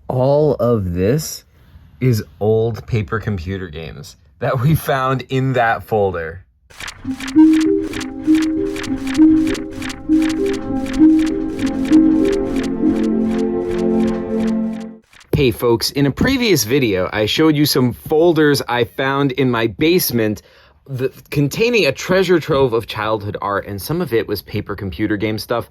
All of this is old paper computer games that we found in that folder. Hey folks, in a previous video, I showed you some folders I found in my basement containing a treasure trove of childhood art, and some of it was paper computer game stuff.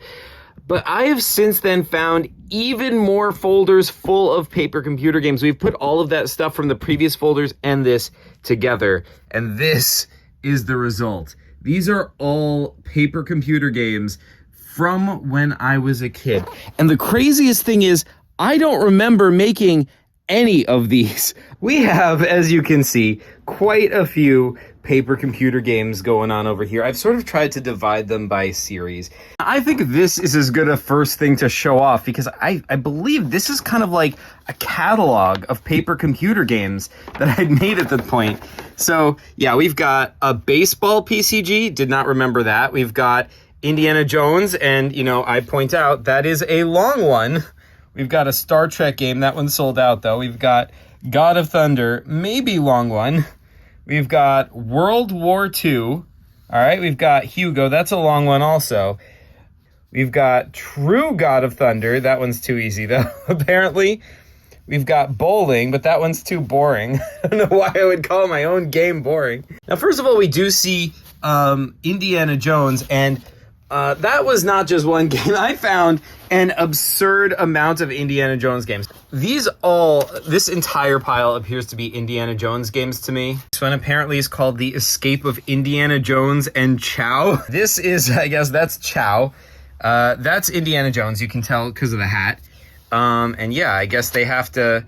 But I have since then found even more folders full of paper computer games. We've put all of that stuff from the previous folders and this together, and this is the result. These are all paper computer games from when I was a kid. And the craziest thing is, I don't remember making any of these. We have, as you can see, quite a few paper computer games going on over here. I've sort of tried to divide them by series. I think this is as good a first thing to show off because I believe this is kind of like a catalog of paper computer games that I'd made at the point. So yeah, we've got a baseball PCG, did not remember that. We've got Indiana Jones, and you know, I point out that is a long one. We've got a Star Trek game, that one's sold out though. We've got God of Thunder, maybe long one. We've got World War II. All right, we've got Hugo. That's a long one also. We've got True God of Thunder. That one's too easy, though, apparently. We've got Bowling, but that one's too boring. I don't know why I would call my own game boring. Now, first of all, we do see Indiana Jones, and that was not just one game. I found an absurd amount of Indiana Jones games. This entire pile appears to be Indiana Jones games to me. This one apparently is called The Escape of Indiana Jones and Chow. This is, I guess that's Chow. That's Indiana Jones, you can tell because of the hat. And yeah, I guess they have to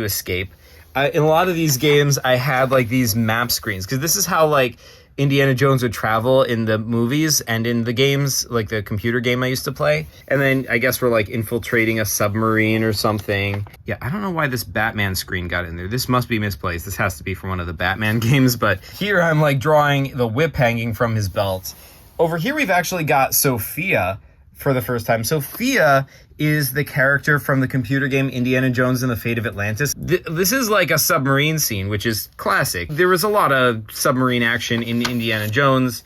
escape. In a lot of these games, I had like these map screens, because this is how like Indiana Jones would travel in the movies and in the games, like the computer game I used to play. And then I guess we're like infiltrating a submarine or something. Yeah, I don't know why this Batman screen got in there. This must be misplaced. This has to be from one of the Batman games. But here I'm like drawing the whip hanging from his belt. Over here we've actually got Sophia for the first time. Sophia is the character from the computer game Indiana Jones and the Fate of Atlantis. This is like a submarine scene, which is classic. There was a lot of submarine action in Indiana Jones.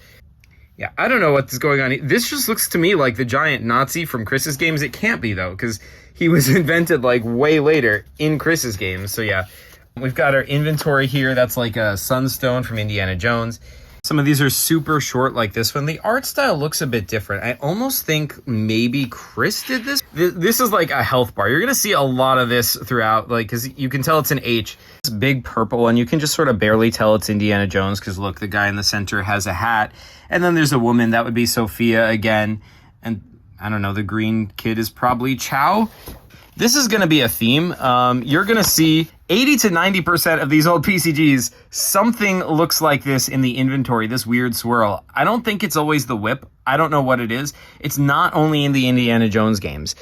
Yeah, I don't know what's going on. This just looks to me like the giant Nazi from Chris's games. It can't be, though, because he was invented like way later in Chris's games. So yeah, we've got our inventory here. That's like a sunstone from Indiana Jones. Some of these are super short like this one. The art style looks a bit different. I almost think maybe Chris did this. This is like a health bar. You're going to see a lot of this throughout, like, because you can tell it's an H. This big purple one, you can just sort of barely tell it's Indiana Jones because look, the guy in the center has a hat. And then there's a woman, that would be Sophia again. And I don't know, the green kid is probably Chow. This is going to be a theme. You're going to see 80 to 90% of these old PCGs, something looks like this in the inventory, this weird swirl. I don't think it's always the whip. I don't know what it is. It's not only in the Indiana Jones games.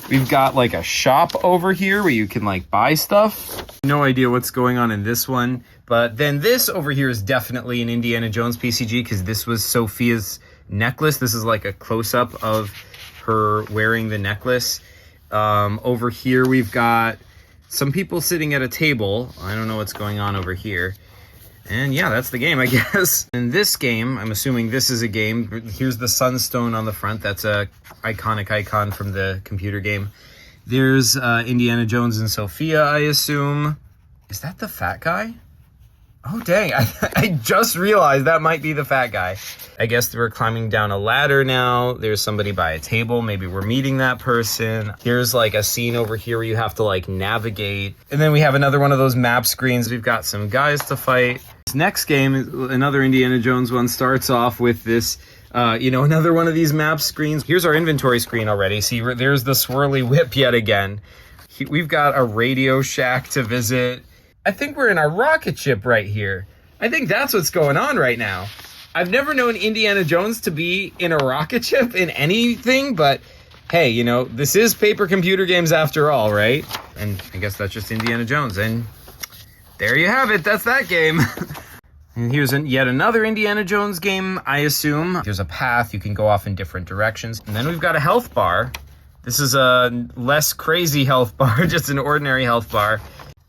We've got like a shop over here where you can like buy stuff. No idea what's going on in this one. But then this over here is definitely an Indiana Jones PCG because this was Sophia's necklace. This is like a close-up of her wearing the necklace. Over here we've got some people sitting at a table. I don't know what's going on over here. And yeah, that's the game, I guess. In this game, I'm assuming this is a game. Here's the sunstone on the front. That's a iconic icon from the computer game. There's Indiana Jones and Sophia, I assume. Is that the fat guy? Oh, dang. I just realized that might be the fat guy. I guess we're climbing down a ladder now. There's somebody by a table. Maybe we're meeting that person. Here's like a scene over here where you have to like navigate. And then we have another one of those map screens. We've got some guys to fight. This next game, another Indiana Jones one, starts off with this, another one of these map screens. Here's our inventory screen already. See, there's the swirly whip yet again. We've got a Radio Shack to visit. I think we're in our rocket ship right here. I think that's what's going on right now. I've never known Indiana Jones to be in a rocket ship in anything, but hey, this is paper computer games after all, right? And I guess that's just Indiana Jones. And there you have it. That's that game. And here's yet another Indiana Jones game, I assume. There's a path. You can go off in different directions. And then we've got a health bar. This is a less crazy health bar, just an ordinary health bar.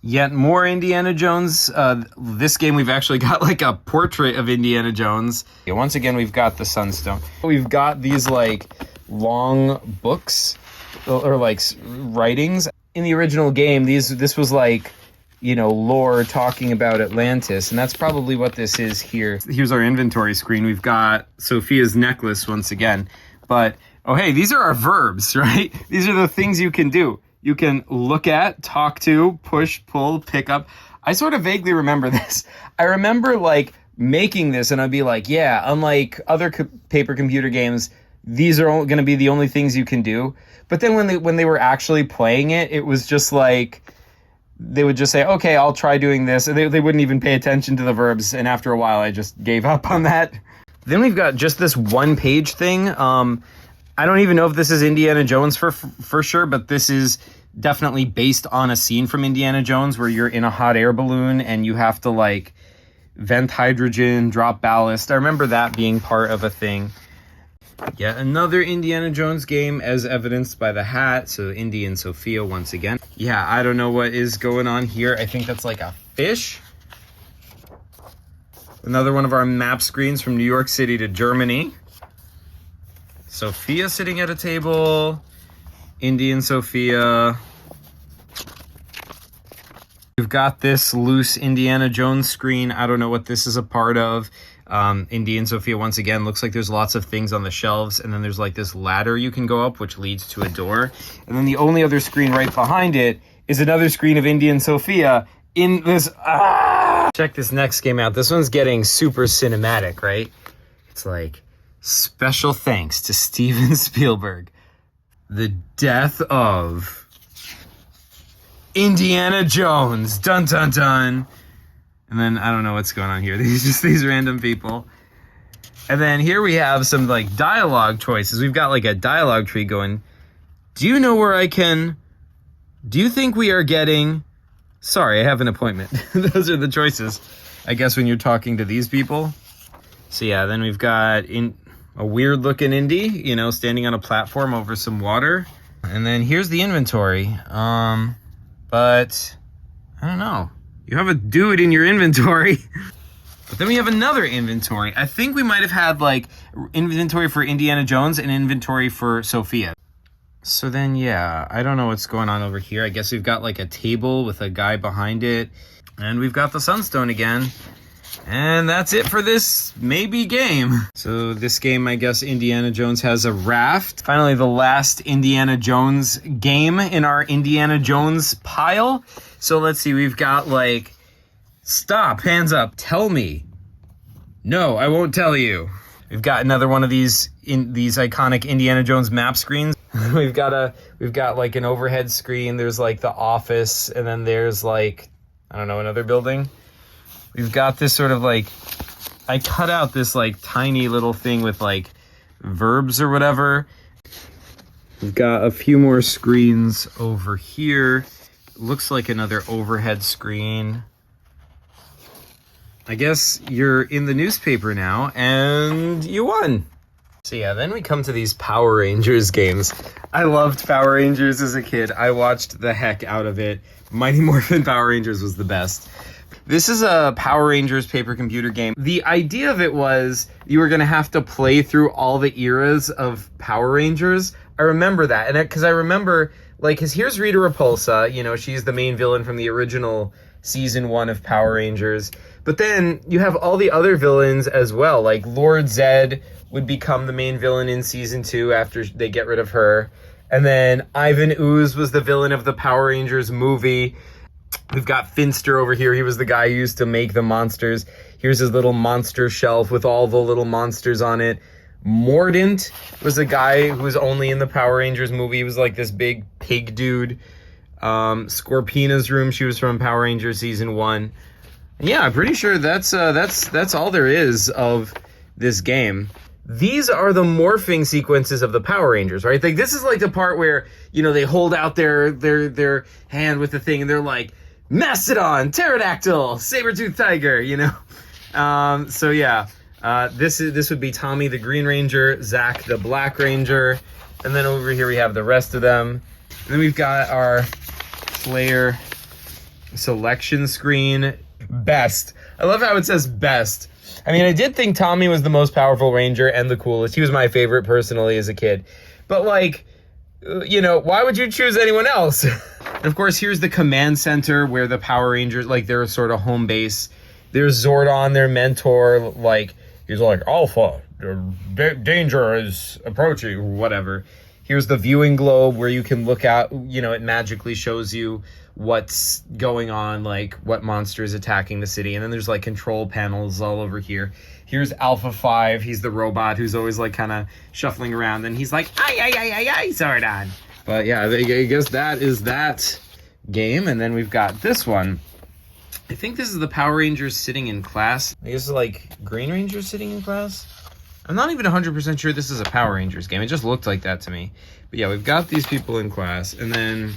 Yet more Indiana Jones. This game we've actually got like a portrait of Indiana Jones. Yeah, once again, we've got the Sunstone. We've got these like long books or like writings. In the original game, this was like, you know, lore talking about Atlantis, and that's probably what this is here. Here's our inventory screen. We've got Sophia's necklace once again, but oh hey, these are our verbs, right? These are the things you can do. You can look at, talk to, push, pull, pick up. I sort of vaguely remember this. I remember like making this and I'd be like, yeah, unlike other paper computer games, these are going to be the only things you can do. But then when they were actually playing it, it was just like, they would just say, okay, I'll try doing this. And they wouldn't even pay attention to the verbs. And after a while, I just gave up on that. Then we've got just this one page thing. I don't even know if this is Indiana Jones for sure, but this is definitely based on a scene from Indiana Jones where you're in a hot air balloon and you have to like vent hydrogen, drop ballast. I remember that being part of a thing. Yeah, another Indiana Jones game as evidenced by the hat. So Indy and Sophia once again. Yeah, I don't know what is going on here. I think that's like a fish. Another one of our map screens from New York City to Germany. Sophia sitting at a table, Indy and Sophia. We've got this loose Indiana Jones screen. I don't know what this is a part of. Indy and Sophia, once again, looks like there's lots of things on the shelves, and then there's like this ladder you can go up, which leads to a door. And then the only other screen right behind it is another screen of Indy and Sophia in this... Check this next game out. This one's getting super cinematic, right? It's like... Special thanks to Steven Spielberg. The death of Indiana Jones. Dun dun dun. And then I don't know what's going on here. These random people. And then here we have some like dialogue choices. We've got like a dialogue tree going. Do you know where I can? Do you think we are getting? Sorry, I have an appointment. Those are the choices, I guess, when you're talking to these people. So yeah, then we've got a weird looking Indy, you know, standing on a platform over some water. And then here's the inventory. But I don't know. You have a dude in your inventory. But then we have another inventory. I think we might have had like inventory for Indiana Jones and inventory for Sophia. So then, yeah, I don't know what's going on over here. I guess we've got like a table with a guy behind it. And we've got the Sunstone again. And that's it for this maybe game. So this game, I guess Indiana Jones has a raft. Finally, the last Indiana Jones game in our Indiana Jones pile. So let's see, we've got like, stop, hands up, tell me. No, I won't tell you. We've got another one of these iconic Indiana Jones map screens. We've got like an overhead screen. There's like the office, and then there's like, I don't know, another building. We've got this sort of like, I cut out this like tiny little thing with like verbs or whatever. We've got a few more screens over here. Looks like another overhead screen. I guess you're in the newspaper now and you won. So yeah, then we come to these Power Rangers games. I loved Power Rangers as a kid. I watched the heck out of it. Mighty Morphin Power Rangers was the best. This is a Power Rangers paper computer game. The idea of it was you were going to have to play through all the eras of Power Rangers. I remember that. And because I remember, like, because here's Rita Repulsa. You know, she's the main villain from the original season 1 of Power Rangers. But then you have all the other villains as well. Like Lord Zed would become the main villain in season 2 after they get rid of her. And then Ivan Ooze was the villain of the Power Rangers movie. We've got Finster over here. He was the guy who used to make the monsters. Here's his little monster shelf with all the little monsters on it. Mordant was a guy who was only in the Power Rangers movie. He was like this big pig dude. Scorpina's room, she was from Power Rangers season 1. And yeah, I'm pretty sure that's all there is of this game. These are the morphing sequences of the Power Rangers, right? Like this is like the part where, you know, they hold out their hand with the thing and they're like, Mastodon, Pterodactyl, Saber-toothed Tiger, you know? So yeah, This would be Tommy the Green Ranger, Zach the Black Ranger, and then over here we have the rest of them. And then we've got our player selection screen. Best. I love how it says best. I mean, I did think Tommy was the most powerful ranger and the coolest. He was my favorite personally as a kid. But like, you know, why would you choose anyone else? And of course, here's the command center where the Power Rangers, like, their sort of home base. There's Zordon, their mentor, like, he's like, Alpha, danger is approaching, or whatever. Here's the viewing globe where you can look out, you know, it magically shows you what's going on, like what monster is attacking the city. And then there's like control panels all over here. Here's Alpha 5. He's the robot who's always like kind of shuffling around. And he's like, ay, Zordon. But yeah, I guess that is that game. And then we've got this one. I think this is the Power Rangers sitting in class. I guess it's like Green Rangers sitting in class. I'm not even 100% sure this is a Power Rangers game. It just looked like that to me. But yeah, we've got these people in class. And then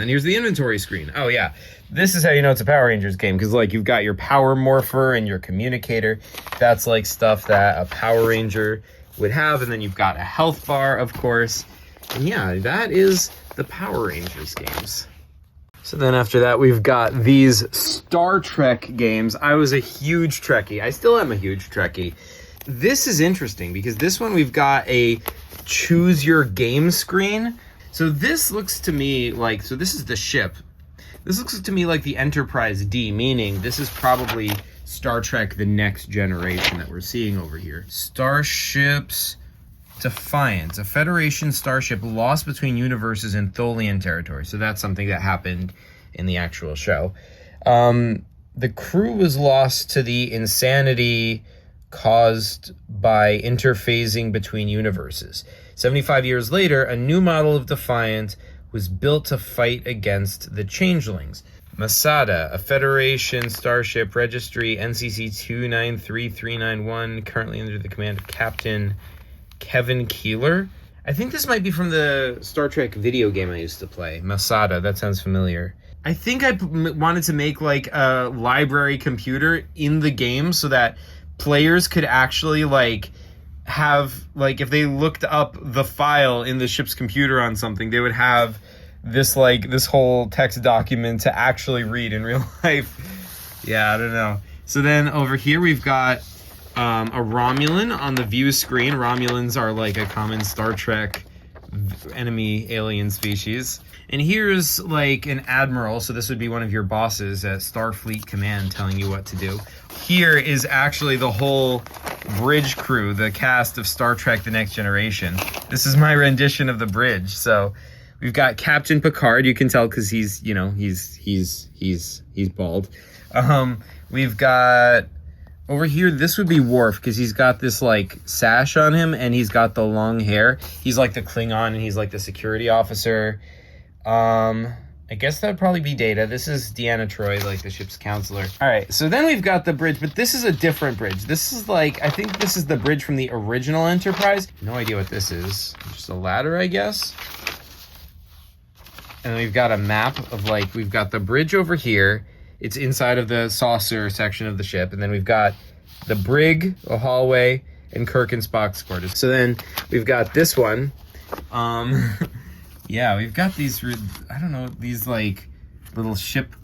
here's the inventory screen. Oh yeah, this is how you know it's a Power Rangers game. Because like you've got your Power Morpher and your Communicator. That's like stuff that a Power Ranger would have. And then you've got a health bar, of course. And yeah, that is the Power Rangers games. So then after that, we've got these Star Trek games. I was a huge Trekkie. I still am a huge Trekkie. This is interesting because this one we've got a choose your game screen. So this looks to me like, so this is the ship. This looks to me like the Enterprise D, meaning this is probably Star Trek The Next Generation that we're seeing over here. Starships Defiance, a Federation starship lost between universes in Tholian territory. So that's something that happened in the actual show. The crew was lost to the insanity caused by interphasing between universes. 75 years later, a new model of Defiant was built to fight against the changelings. Masada, a Federation starship, registry NCC 293391, currently under the command of Captain Kevin Keeler. I think this might be from the Star Trek video game I used to play. Masada, that sounds familiar. I think I wanted to make like a library computer in the game so that players could actually like have, like, if they looked up the file in the ship's computer on something, they would have this like this whole text document to actually read in real life. Yeah, I don't know. So then over here we've got a Romulan on the view screen. Romulans are like a common Star Trek enemy alien species. And here's like an admiral, so this would be one of your bosses at Starfleet Command telling you what to do. Here is actually the whole bridge crew, the cast of Star Trek The Next Generation. This is my rendition of the bridge. So we've got Captain Picard, you can tell because he's, you know, he's bald. We've got over here, this would be Worf, because he's got this, like, sash on him, and he's got the long hair. He's, like, the Klingon, and he's, like, the security officer. I guess that would probably be Data. This is Deanna Troi, like, the ship's counselor. All right, so then we've got the bridge, but this is a different bridge. This is, like, I think this is the bridge from the original Enterprise. No idea what this is. Just a ladder, I guess. And then we've got a map of, like, we've got the bridge over here. It's inside of the saucer section of the ship. And then we've got the brig, a hallway, and Kirk and Spock's quarters. So then we've got this one. Yeah, we've got these, I don't know, these like little ship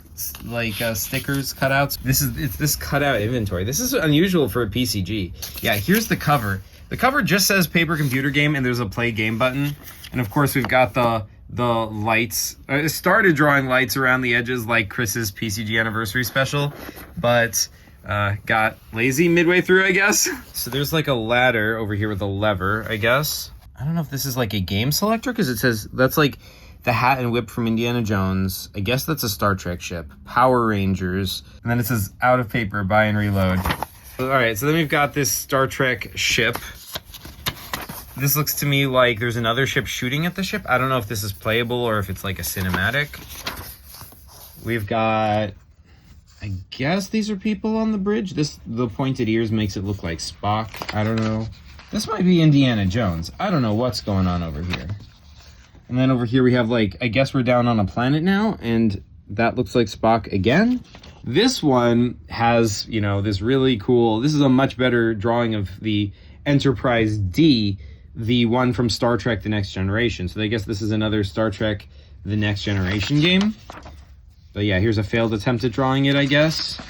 like stickers, cutouts. It's this cutout inventory. This is unusual for a PCG. Yeah, here's the cover. The cover just says paper computer game and there's a play game button. And of course we've got the lights. I started drawing lights around the edges like Chris's PCG anniversary special, but got lazy midway through, I guess. So there's like a ladder over here with a lever, I guess. I don't know if this is like a game selector because it says that's like the hat and whip from Indiana Jones. I guess that's a Star Trek ship. Power Rangers. And then it says out of paper, buy and reload. All right, so then we've got this Star Trek ship. This looks to me like there's another ship shooting at the ship. I don't know if this is playable or if it's like a cinematic. We've got, I guess these are people on the bridge. The pointed ears makes it look like Spock. I don't know. This might be Indiana Jones. I don't know what's going on over here. And then over here we have like, I guess we're down on a planet now, and that looks like Spock again. This one has, you know, this really cool, this is a much better drawing of the Enterprise D, the one from Star Trek The Next Generation. So I guess this is another Star Trek The Next Generation game. But yeah, here's a failed attempt at drawing it, I guess.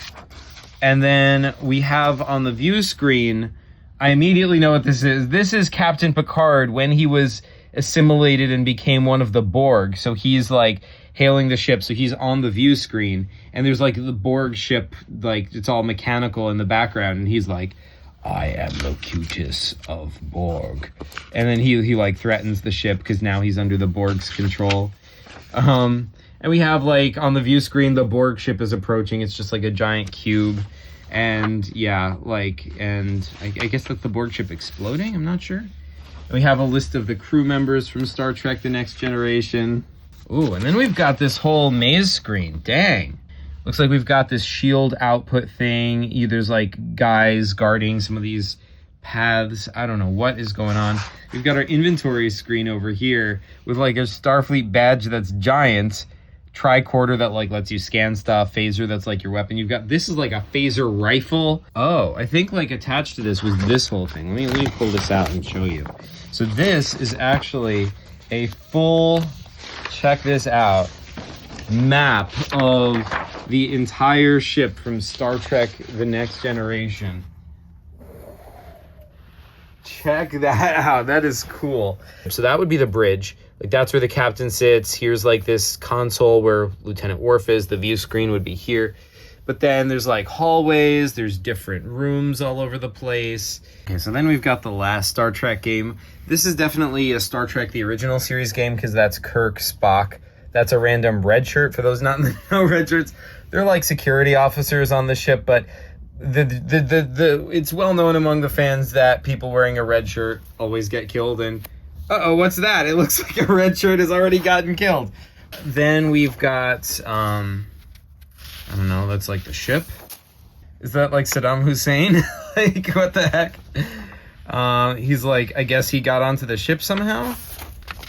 And then we have on the view screen, I immediately know what this is. This is Captain Picard when he was assimilated and became one of the Borg. So he's like hailing the ship. So he's on the view screen and there's like the Borg ship, like it's all mechanical in the background. And he's like, I am Locutus of Borg. And then he like threatens the ship because now he's under the Borg's control. And we have like on the view screen, the Borg ship is approaching. It's just like a giant cube. And yeah, like, and I guess that's the Borg ship exploding. I'm not sure. And we have a list of the crew members from Star Trek The Next Generation. Ooh, and then we've got this whole maze screen. Dang. Looks like we've got this shield output thing. There's like guys guarding some of these paths. I don't know what is going on. We've got our inventory screen over here with like a Starfleet badge that's giant. Tricorder that like lets you scan stuff. Phaser that's like your weapon. You've got, this is like a phaser rifle. Oh, I think like attached to this was this whole thing. Let me pull this out and show you. So this is actually a full, check this out, map of the entire ship from Star Trek The Next Generation. Check that out. That is cool. So that would be the bridge. Like that's where the captain sits. Here's like this console where Lieutenant Worf is. The view screen would be here. But then there's like hallways. There's different rooms all over the place. Okay, so then we've got the last Star Trek game. This is definitely a Star Trek The Original Series game because that's Kirk, Spock. That's a random red shirt. For those not in the know, red shirts, they're like security officers on the ship, but it's well known among the fans that people wearing a red shirt always get killed. And uh-oh, what's that? It looks like a red shirt has already gotten killed. Then we've got, I don't know, that's like the ship. Is that like Saddam Hussein? Like, what the heck? He's like, I guess he got onto the ship somehow?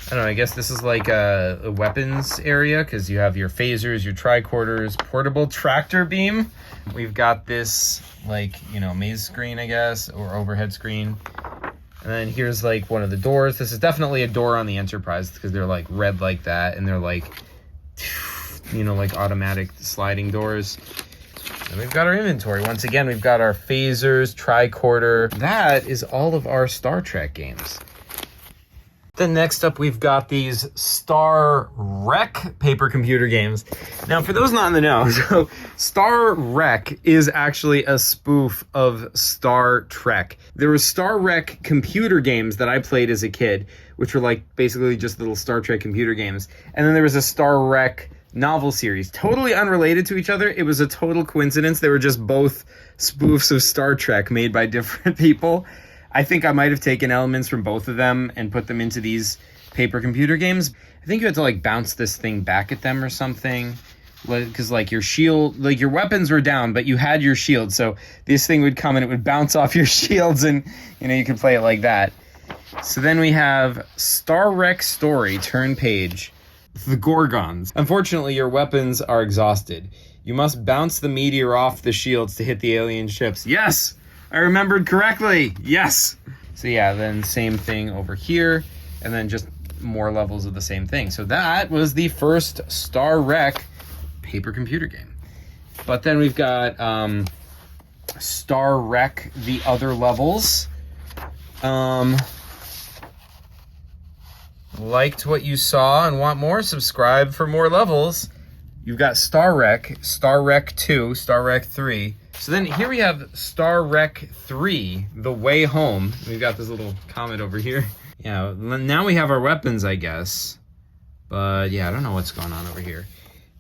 I don't know, I guess this is like a weapons area because you have your phasers, your tricorders, portable tractor beam. We've got this like, you know, maze screen, I guess, or overhead screen. And then here's like one of the doors. This is definitely a door on the Enterprise because they're like red like that. And they're like, you know, like automatic sliding doors. And we've got our inventory. Once again, we've got our phasers, tricorder. That is all of our Star Trek games. Then next up, we've got these Star Rec paper computer games. Now, for those not in the know, so Star Rec is actually a spoof of Star Trek. There were Star Rec computer games that I played as a kid, which were like basically just little Star Trek computer games. And then there was a Star Rec novel series, totally unrelated to each other. It was a total coincidence. They were just both spoofs of Star Trek made by different people. I think I might have taken elements from both of them and put them into these paper computer games. I think you had to like bounce this thing back at them or something, because like your shield, like your weapons were down, but you had your shield. So this thing would come and it would bounce off your shields, and you know, you could play it like that. So then we have Star Rec Story turn page, the Gorgons. Unfortunately, your weapons are exhausted. You must bounce the meteor off the shields to hit the alien ships. Yes! I remembered correctly. Yes. So yeah, then same thing over here, and then just more levels of the same thing. So that was the first Star Rec paper computer game. But then we've got Star Rec the other levels. Liked what you saw and want more? Subscribe for more levels. You've got Star Rec 2, Star Rec 3. So then here we have Star Rec 3, The Way Home. We've got this little comment over here. Yeah, now we have our weapons, I guess. But yeah, I don't know what's going on over here.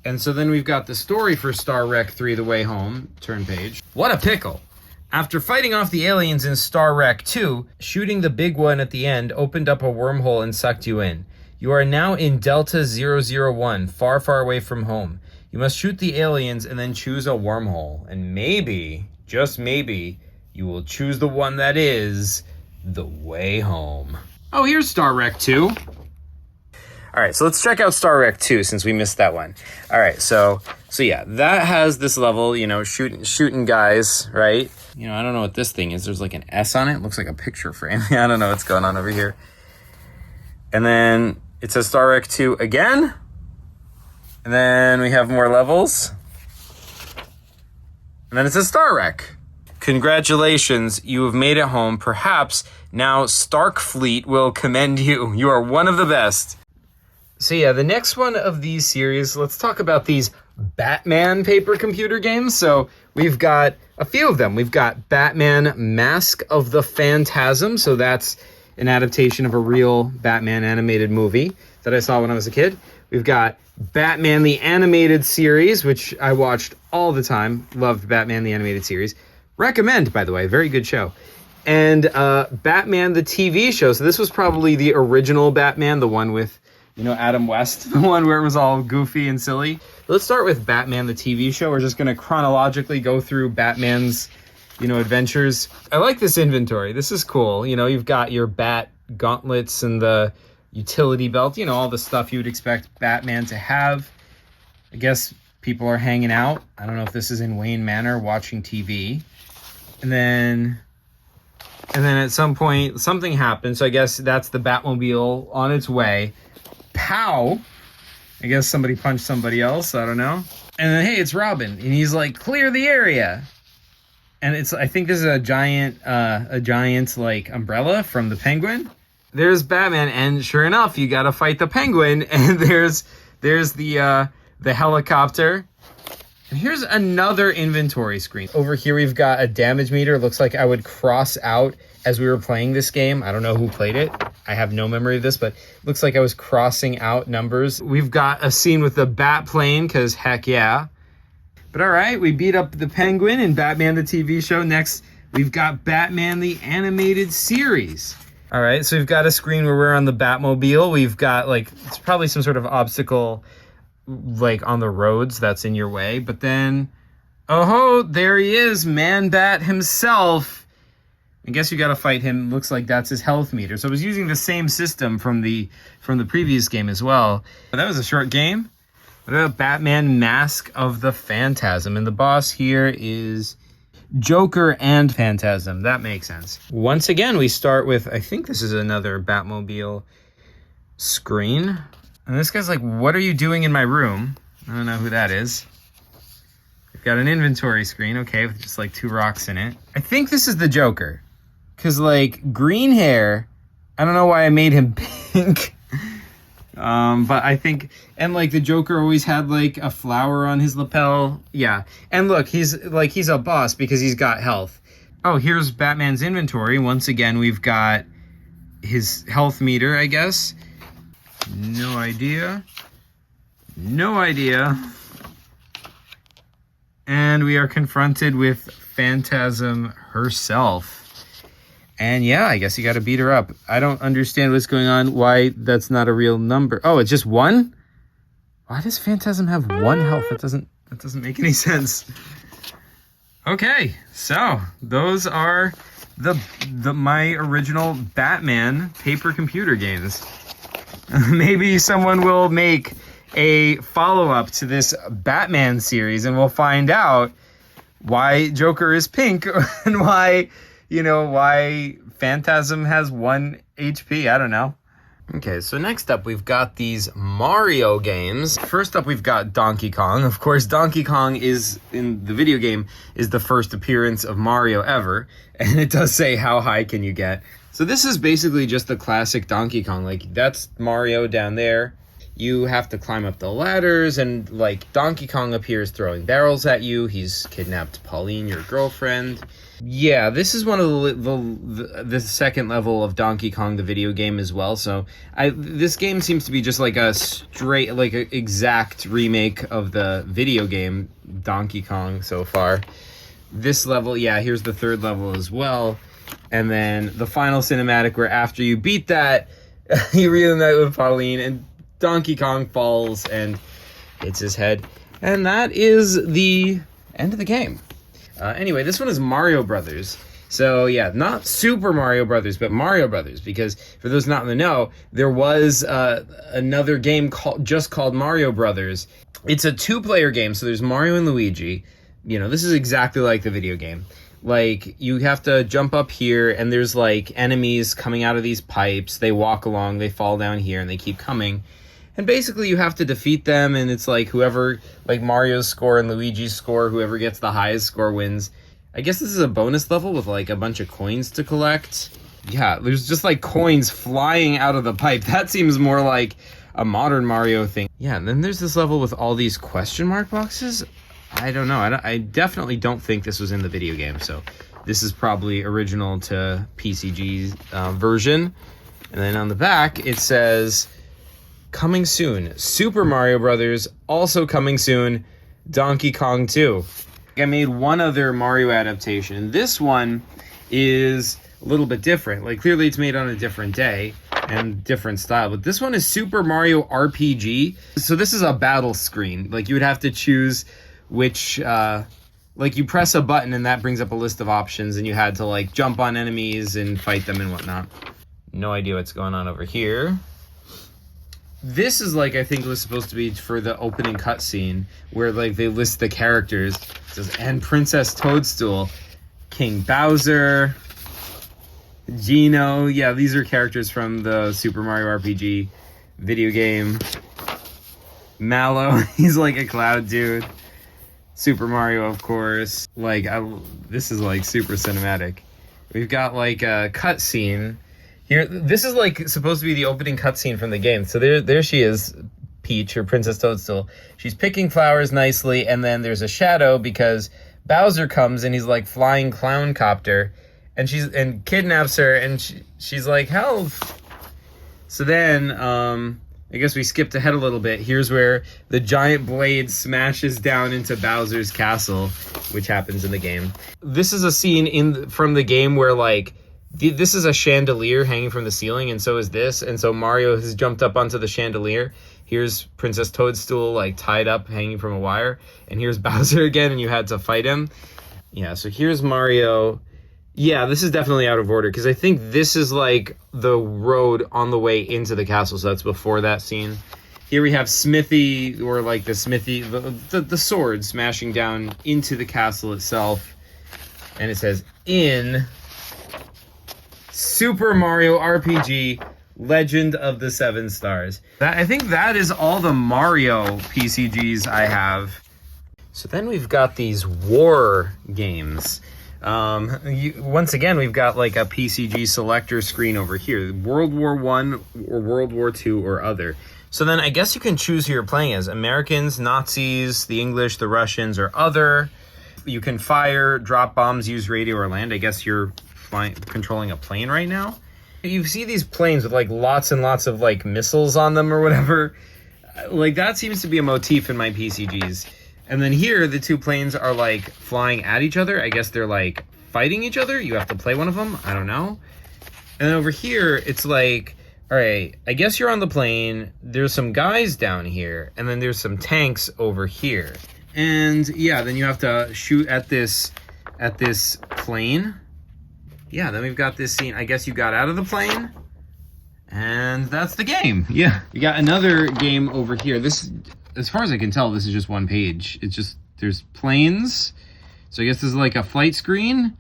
And so then we've got the story for Star Rec 3, The Way Home, turn page. What a pickle. After fighting off the aliens in Star Rec 2, shooting the big one at the end opened up a wormhole and sucked you in. You are now in Delta 001, far, far away from home. You must shoot the aliens and then choose a wormhole. And maybe, just maybe, you will choose the one that is The Way Home. Oh, here's Star Rec 2. All right, so let's check out Star Wreck 2 since we missed that one. All right, so yeah, that has this level, you know, shooting guys, right? You know, I don't know what this thing is. There's like an S on it. It looks like a picture frame. I don't know what's going on over here. And then it says Star Wreck 2 again. And then we have more levels. And then it says Star Wreck. Congratulations, you have made it home. Perhaps now Starkfleet will commend you. You are one of the best. So yeah, the next one of these series, let's talk about these Batman paper computer games. So we've got a few of them. We've got Batman Mask of the Phantasm. So that's an adaptation of a real Batman animated movie that I saw when I was a kid. We've got Batman the Animated Series, which I watched all the time. Loved Batman the Animated Series. Recommend, by the way, very good show. And Batman the TV show. So this was probably the original Batman, the one with, you know, Adam West, the one where it was all goofy and silly. Let's start with Batman the TV show. We're just going to chronologically go through Batman's, you know, adventures. I like this inventory. This is cool. You know, you've got your bat gauntlets and the utility belt, you know, all the stuff you would expect Batman to have. I guess people are hanging out. I don't know if this is in Wayne Manor watching TV. And then at some point something happens. So I guess that's the Batmobile on its way. Pow! I guess somebody punched somebody else. I don't know. And then, hey, it's Robin. And he's like, clear the area. And I think this is a giant like umbrella from the Penguin. There's Batman. And sure enough, you got to fight the Penguin. And there's the helicopter. And here's another inventory screen. Over here, we've got a damage meter. It looks like I would cross out as we were playing this game. I don't know who played it. I have no memory of this, but it looks like I was crossing out numbers. We've got a scene with the bat plane, because heck yeah. But all right, we beat up the Penguin in Batman the TV show. Next, we've got Batman the Animated Series. All right, so we've got a screen where we're on the Batmobile. We've got, like, it's probably some sort of obstacle, like, on the roads that's in your way. But then, oh, there he is, Man-Bat himself. I guess you got to fight him. Looks like that's his health meter. So I was using the same system from the previous game as well. But that was a short game. What about Batman Mask of the Phantasm? And the boss here is Joker and Phantasm. That makes sense. Once again, we start with, I think this is another Batmobile screen. And this guy's like, what are you doing in my room? I don't know who that is. We've got an inventory screen, okay, with just like 2 rocks in it. I think this is the Joker. Because, like, green hair, I don't know why I made him pink. But I think, and like the Joker always had like a flower on his lapel. Yeah. And look, he's a boss because he's got health. Oh, here's Batman's inventory. Once again, we've got his health meter, I guess. No idea. And we are confronted with Phantasm herself. And yeah, I guess you got to beat her up. I don't understand what's going on, why that's not a real number. Oh, it's just 1? Why does Phantasm have 1 health? That doesn't make any sense. Okay, so those are my original Batman paper computer games. Maybe someone will make a follow-up to this Batman series and we'll find out why Joker is pink and why Phantasm has 1 HP. I don't know. Okay, so next up, we've got these Mario games. First up, we've got Donkey Kong. Of course, Donkey Kong is, in the video game, is the first appearance of Mario ever. And it does say, how high can you get? So this is basically just the classic Donkey Kong. Like, that's Mario down there. You have to climb up the ladders, and, like, Donkey Kong appears throwing barrels at you. He's kidnapped Pauline, your girlfriend. Yeah, this is one of the second level of Donkey Kong, the video game, as well. So this game seems to be just like a straight, like a exact remake of the video game Donkey Kong so far. This level, yeah, here's the third level as well. And then the final cinematic where after you beat that, you reunite with Pauline and Donkey Kong falls and hits his head. And that is the end of the game. Anyway, this one is Mario Brothers. So yeah, not Super Mario Brothers, but Mario Brothers, because for those not in the know, there was another game called Mario Brothers. It's a 2-player game, so there's Mario and Luigi. You know, this is exactly like the video game. Like, you have to jump up here, and there's, like, enemies coming out of these pipes. They walk along, they fall down here, and they keep coming. And basically, you have to defeat them, and it's like whoever, like Mario's score and Luigi's score, whoever gets the highest score wins. I guess this is a bonus level with, like, a bunch of coins to collect. Yeah, there's just, like, coins flying out of the pipe. That seems more like a modern Mario thing. Yeah, and then there's this level with all these question mark boxes. I don't know. I definitely don't think this was in the video game, so this is probably original to PCG's version. And then on the back, it says, coming soon, Super Mario Brothers, also coming soon, Donkey Kong 2. I made one other Mario adaptation. This one is a little bit different. Like, clearly it's made on a different day and different style, but this one is Super Mario RPG. So this is a battle screen. Like, you would have to choose which, like, you press a button and that brings up a list of options, and you had to, like, jump on enemies and fight them and whatnot. No idea what's going on over here. This is, like, I think it was supposed to be for the opening cutscene, where, like, they list the characters. It says, and Princess Toadstool, King Bowser, Geno. Yeah, these are characters from the Super Mario RPG video game. Mallow, he's like a cloud dude. Super Mario, of course. Like, this is, like, super cinematic. We've got, like, a cutscene here. This is, like, supposed to be the opening cutscene from the game. So there she is, Peach, or Princess Toadstool. She's picking flowers nicely, and then there's a shadow because Bowser comes and he's, like, flying clown copter, and kidnaps her, and she's like, help! So then, I guess we skipped ahead a little bit. Here's where the giant blade smashes down into Bowser's castle, which happens in the game. This is a scene from the game where, like, this is a chandelier hanging from the ceiling, and so is this. And so Mario has jumped up onto the chandelier. Here's Princess Toadstool, like, tied up, hanging from a wire. And here's Bowser again, and you had to fight him. Yeah, so here's Mario. Yeah, this is definitely out of order, because I think this is, like, the road on the way into the castle, so that's before that scene. Here we have Smithy, or, like, the Smithy, the sword smashing down into the castle itself. And it says, in Super Mario RPG Legend of the Seven Stars. I think that is all the Mario PCGs I have. So then we've got these war games. Once again, we've got, like, a PCG selector screen over here. World War I or World War II or other. So then I guess you can choose who you're playing as. Americans, Nazis, the English, the Russians, or other. You can fire, drop bombs, use radio, or land. I guess you're controlling a plane right now. You see these planes with, like, lots and lots of, like, missiles on them or whatever. Like, that seems to be a motif in my PCGs. And then here, the two planes are, like, flying at each other. I guess they're, like, fighting each other. You have to play one of them. I don't know. And then over here, it's like, all right, I guess you're on the plane. There's some guys down here. And then there's some tanks over here. And, yeah, then you have to shoot at this plane. Yeah, then we've got this scene. I guess you got out of the plane. And that's the game. Yeah. We got another game over here. This, as far as I can tell, this is just one page. It's just, there's planes. So I guess this is like a flight screen.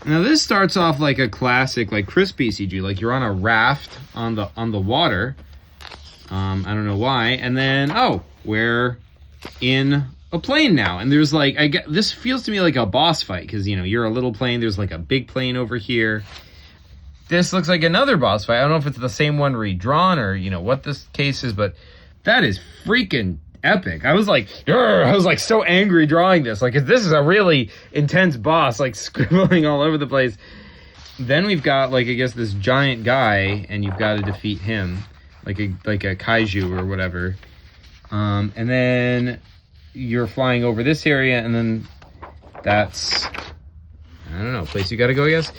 Now this starts off like a classic, like Chris PCG, like you're on a raft on the water. I don't know why. And then, oh, we're in a plane now. And there's like, this feels to me like a boss fight because, you know, you're a little plane. There's like a big plane over here. This looks like another boss fight. I don't know if it's the same one redrawn or, you know, what this case is, but that is freaking epic. I was like so angry drawing this. Like, this is a really intense boss, like scribbling all over the place. Then we've got, like, I guess this giant guy, and you've got to defeat him, like a kaiju or whatever. And then you're flying over this area, and then that's, I don't know, place you got to go, I guess.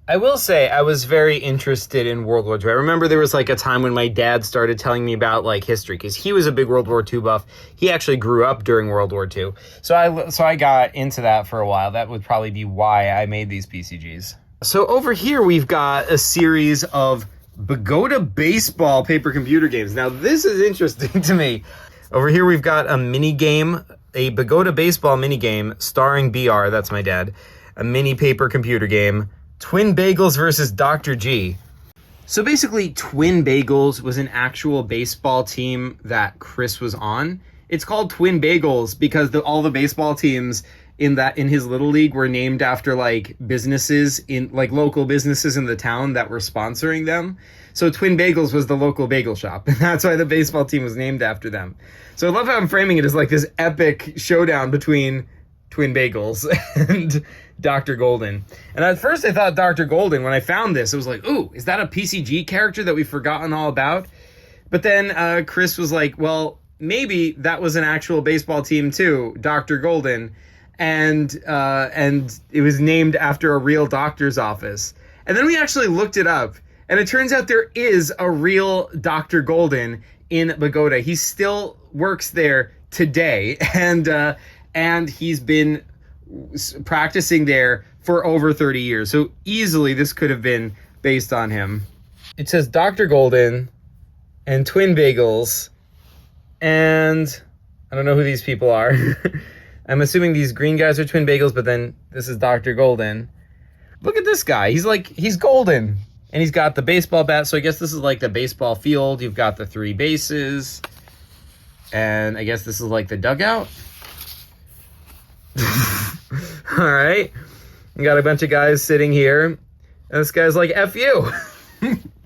I will say I was very interested in World War II. I remember there was like a time when my dad started telling me about like history because he was a big World War II buff. He actually grew up during World War II. So I got into that for a while. That would probably be why I made these PCGs. So over here we've got a series of Bogota baseball paper computer games. Now this is interesting to me. Over here we've got a mini game, a Bogota baseball mini game starring BR, that's my dad, a mini paper computer game. Twin Bagels versus Dr. G. So basically, Twin Bagels was an actual baseball team that Chris was on. It's called Twin Bagels because all the baseball teams in his little league were named after like businesses in like local businesses in the town that were sponsoring them. So Twin Bagels was the local bagel shop, and that's why the baseball team was named after them. So I love how I'm framing it as like this epic showdown between Twin Bagels and Dr. Golden. And at first I thought Dr. Golden, when I found this, it was like, ooh, is that a PCG character that we've forgotten all about? But then Chris was like, well, maybe that was an actual baseball team too, Dr. Golden. And it was named after a real doctor's office. And then we actually looked it up, and it turns out there is a real Dr. Golden in Bogota. He still works there today, and he's been practicing there for over 30 years. So easily this could have been based on him. It says Dr. Golden and Twin Bagels, and I don't know who these people are. I'm assuming these green guys are Twin Bagels, but then this is Dr. Golden. Look at this guy. He's golden. And he's got the baseball bat, so I guess this is like the baseball field. You've got the 3 bases. And I guess this is like the dugout. All right. We got a bunch of guys sitting here. And this guy's like, F you.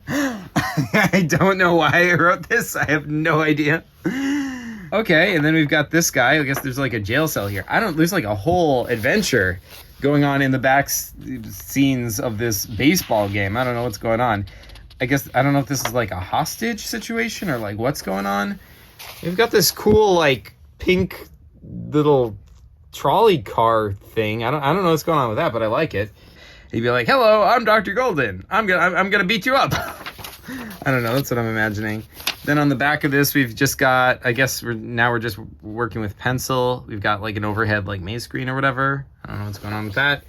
I don't know why I wrote this. I have no idea. Okay, and then we've got this guy. I guess there's like a jail cell here. There's like a whole adventure going on in the back scenes of this baseball game. I don't know what's going on. I don't know if this is like a hostage situation or like what's going on. We've got this cool like pink little trolley car thing. I don't know what's going on with that, but I like it. He'd be like, "Hello, I'm Dr. Golden. I'm gonna beat you up." I don't know. That's what I'm imagining. Then on the back of this, we've just got, I guess we're just working with pencil. We've got like an overhead like maze screen or whatever. I don't know what's going on with that.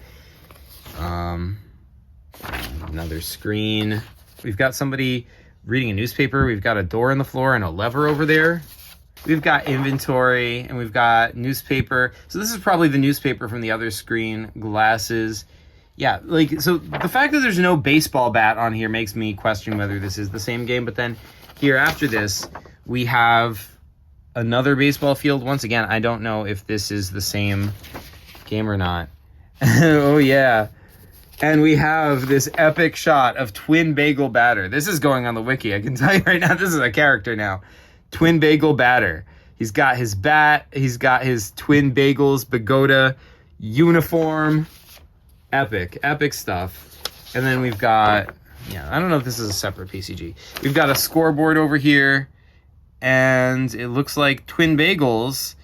Another screen. We've got somebody reading a newspaper. We've got a door on the floor and a lever over there. We've got inventory and we've got newspaper. So this is probably the newspaper from the other screen. Glasses. Yeah, like, so the fact that there's no baseball bat on here makes me question whether this is the same game. But then here after this, we have another baseball field. Once again, I don't know if this is the same game or not. Oh, yeah. And we have this epic shot of Twin Bagel Batter. This is going on the wiki. I can tell you right now, this is a character now. Twin Bagel Batter. He's got his bat. He's got his Twin Bagels Bogota uniform. Epic stuff. And then we've got, I don't know if this is a separate PCG. We've got a scoreboard over here, and it looks like Twin Bagels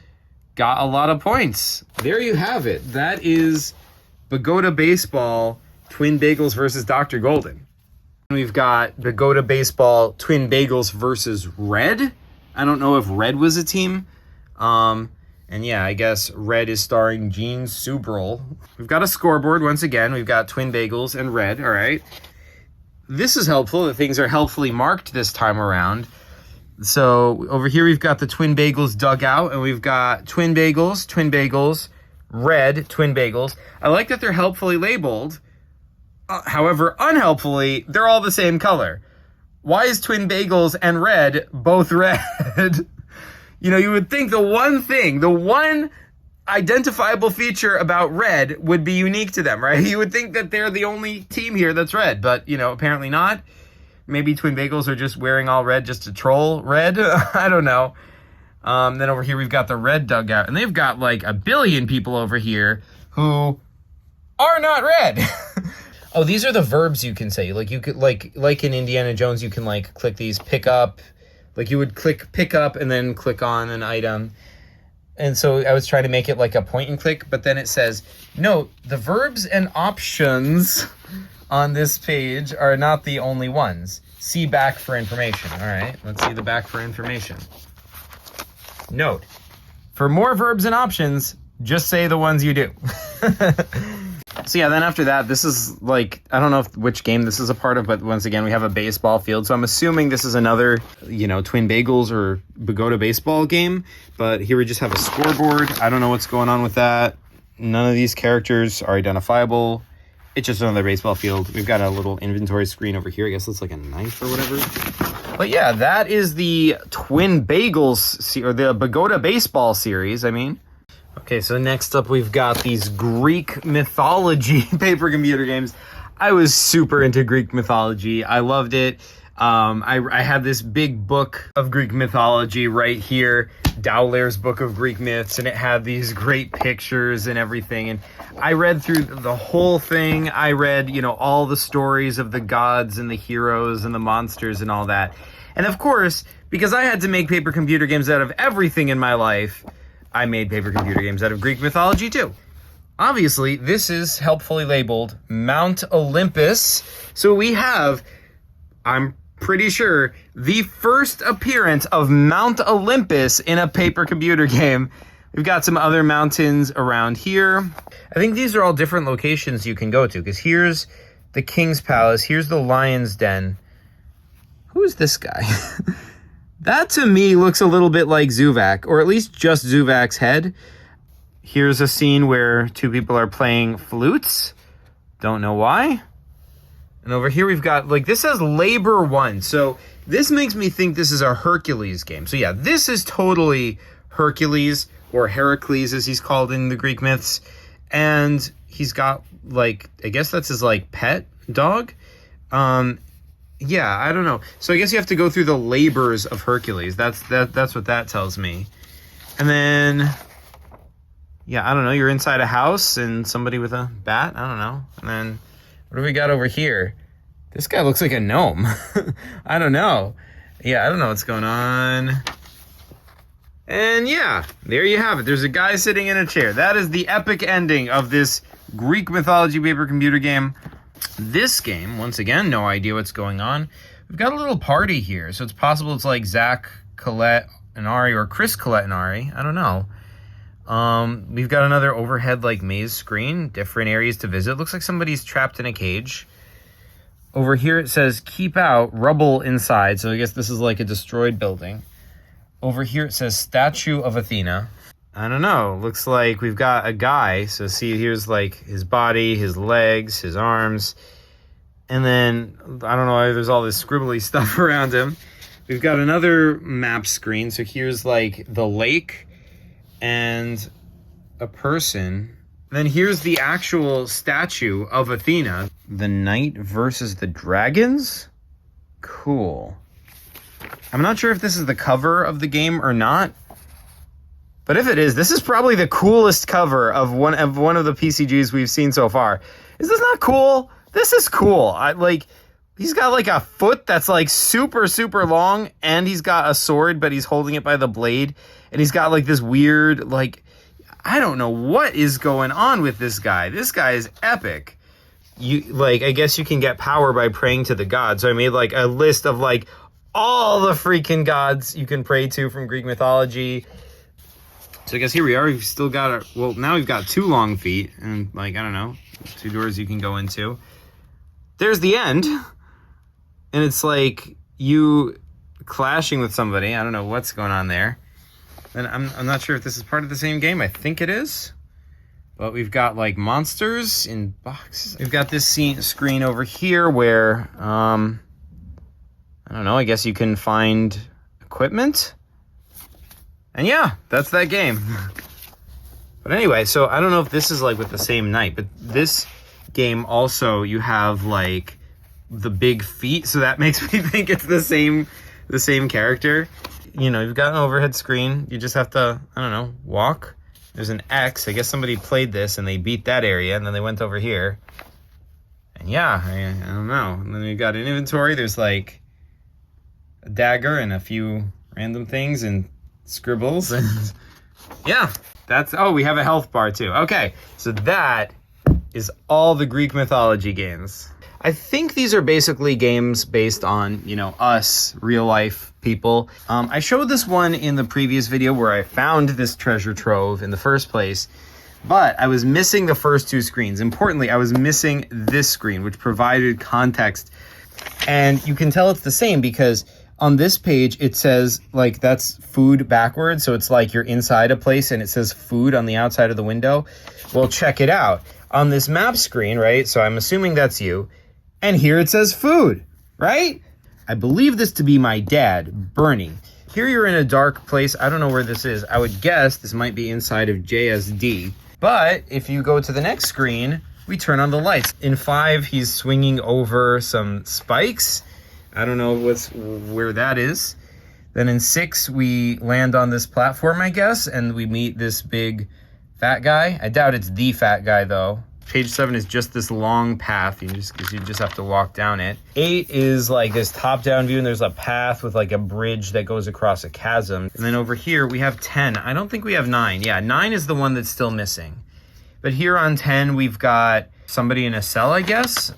got a lot of points. There you have it. That is Bogota Baseball, Twin Bagels versus Dr. Golden. We've got Bogota Baseball, Twin Bagels versus Red. I don't know if Red was a team. And yeah, I guess Red is starring Gene Subrel. We've got a scoreboard once again. We've got Twin Bagels and Red, all right. This is helpful that things are helpfully marked this time around. So over here we've got the Twin Bagels dugout, and we've got Twin Bagels, Red, Twin Bagels. I like that they're helpfully labeled. However, unhelpfully, they're all the same color. Why is Twin Bagels and Red both red? You know, you would think the one identifiable feature about Red would be unique to them, right? You would think that they're the only team here that's red, but, apparently not. Maybe Twin Bagels are just wearing all red just to troll Red. I don't know. Then over here, we've got the Red dugout, and they've got like a billion people over here who are not red. Oh, these are the verbs you can say. Like you could like in Indiana Jones, you can like click these pick up. Like you would click pick up and then click on an item. And so I was trying to make it like a point and click, but then it says, note, the verbs and options on this page are not the only ones. See back for information. All right, let's see the back for information. Note, for more verbs and options, just say the ones you do. So yeah, then after that, this is like, I don't know which game this is a part of, but once again, we have a baseball field. So I'm assuming this is another, Twin Bagels or Bogota baseball game. But here we just have a scoreboard. I don't know what's going on with that. None of these characters are identifiable. It's just another baseball field. We've got a little inventory screen over here. I guess it's like a knife or whatever. But yeah, that is the Twin Bagels, or the Bogota baseball series, I mean. Okay, so next up we've got these Greek mythology paper computer games. I was super into Greek mythology. I loved it. I had this big book of Greek mythology right here, Dowler's Book of Greek Myths, and it had these great pictures and everything. And I read through the whole thing. I read, all the stories of the gods and the heroes and the monsters and all that. And of course, because I had to make paper computer games out of everything in my life, I made paper computer games out of Greek mythology too. Obviously, this is helpfully labeled Mount Olympus. So we have, I'm pretty sure, the first appearance of Mount Olympus in a paper computer game. We've got some other mountains around here. I think these are all different locations you can go to, because here's the King's Palace, here's the Lion's Den. Who is this guy? That to me looks a little bit like Zuvak, or at least just Zuvak's head. Here's a scene where two people are playing flutes. Don't know why. And over here we've got, this says Labor 1. So this makes me think this is a Hercules game. So yeah, this is totally Hercules, or Heracles as he's called in the Greek myths. And he's got, I guess that's his, pet dog. Yeah, I don't know. So I guess you have to go through the labors of Hercules. That's what that tells me. And then, yeah, I don't know. You're inside a house and somebody with a bat. I don't know. And then what do we got over here? This guy looks like a gnome. I don't know. Yeah, I don't know what's going on. And yeah, there you have it. There's a guy sitting in a chair. That is the epic ending of this Greek mythology paper computer game. This game, once again, no idea what's going on. We've got a little party here, so it's possible it's like Zach, Colette, and Ari, or Chris, Colette, and Ari. I don't know. We've got another overhead maze screen, different areas to visit. Looks like somebody's trapped in a cage. Over here it says keep out, rubble inside, so I guess this is like a destroyed building. Over here it says statue of Athena. I don't know. Looks like we've got a guy. So see, here's his body, his legs, his arms. And then, I don't know, there's all this scribbly stuff around him. We've got another map screen. So here's the lake and a person. Then here's the actual statue of Athena. The knight versus the dragons? Cool. I'm not sure if this is the cover of the game or not. But if it is, this is probably the coolest cover of one of the PCGs we've seen so far. Is this not cool? This is cool. He's got a foot that's super, super long, and he's got a sword, but he's holding it by the blade. And he's got this weird, I don't know what is going on with this guy. This guy is epic. I guess you can get power by praying to the gods. So I made a list of all the freaking gods you can pray to from Greek mythology. So I guess here we are. We've still got now we've got 2 long feet and I don't know, 2 doors you can go into. There's the end. And it's you clashing with somebody. I don't know what's going on there. And I'm not sure if this is part of the same game. I think it is. But we've got monsters in boxes. We've got this screen over here where I don't know, I guess you can find equipment. And yeah, that's that game. But anyway, so I don't know if this is with the same knight, but this game also, you have the big feet, so that makes me think it's the same character. You've got an overhead screen. You just have to, I don't know, walk. There's an X. I guess somebody played this and they beat that area, and then they went over here. And yeah, I don't know. And then we've got an inventory. There's a dagger and a few random things and scribbles, and yeah, we have a health bar too. Okay, so that is all the Greek mythology games. I think these are basically games based on, you know, us, real life people. I showed this one in the previous video where I found this treasure trove in the first place, but I was missing the first two screens. Importantly, I was missing this screen, which provided context. And you can tell it's the same because on this page, it says, like, that's food backwards. So it's like you're inside a place and it says food on the outside of the window. Well, check it out. On this map screen, right? So I'm assuming that's you. And here it says food, right? I believe this to be my dad, Bernie. Here you're in a dark place. I don't know where this is. I would guess this might be inside of JSD. But if you go to the next screen, we turn on the lights. In 5, he's swinging over some spikes. I don't know where that is. Then in 6, we land on this platform, I guess, and we meet this big fat guy. I doubt it's the fat guy, though. Page 7 is just this long path. You just have to walk down it. 8 is like this top-down view, and there's a path with like a bridge that goes across a chasm. And then over here, we have 10. I don't think we have 9. Yeah, 9 is the one that's still missing. But here on 10, we've got somebody in a cell, I guess.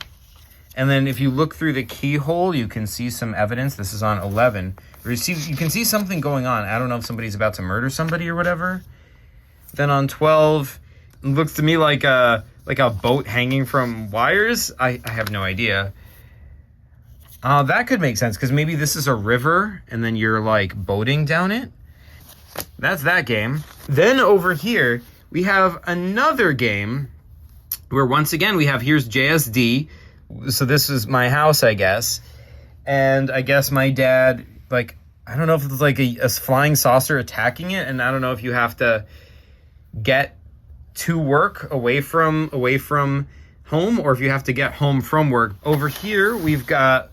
And then if you look through the keyhole, you can see some evidence. This is on 11. You can see something going on. I don't know if somebody's about to murder somebody or whatever. Then on 12, it looks to me like a boat hanging from wires. I have no idea. That could make sense because maybe this is a river and then you're like boating down it. That's that game. Then over here, we have another game where once again here's JSD. So this is my house, I guess. And I guess my dad, like, I don't know if it's like a flying saucer attacking it. And I don't know if you have to get to work away from home or if you have to get home from work. Over here, we've got,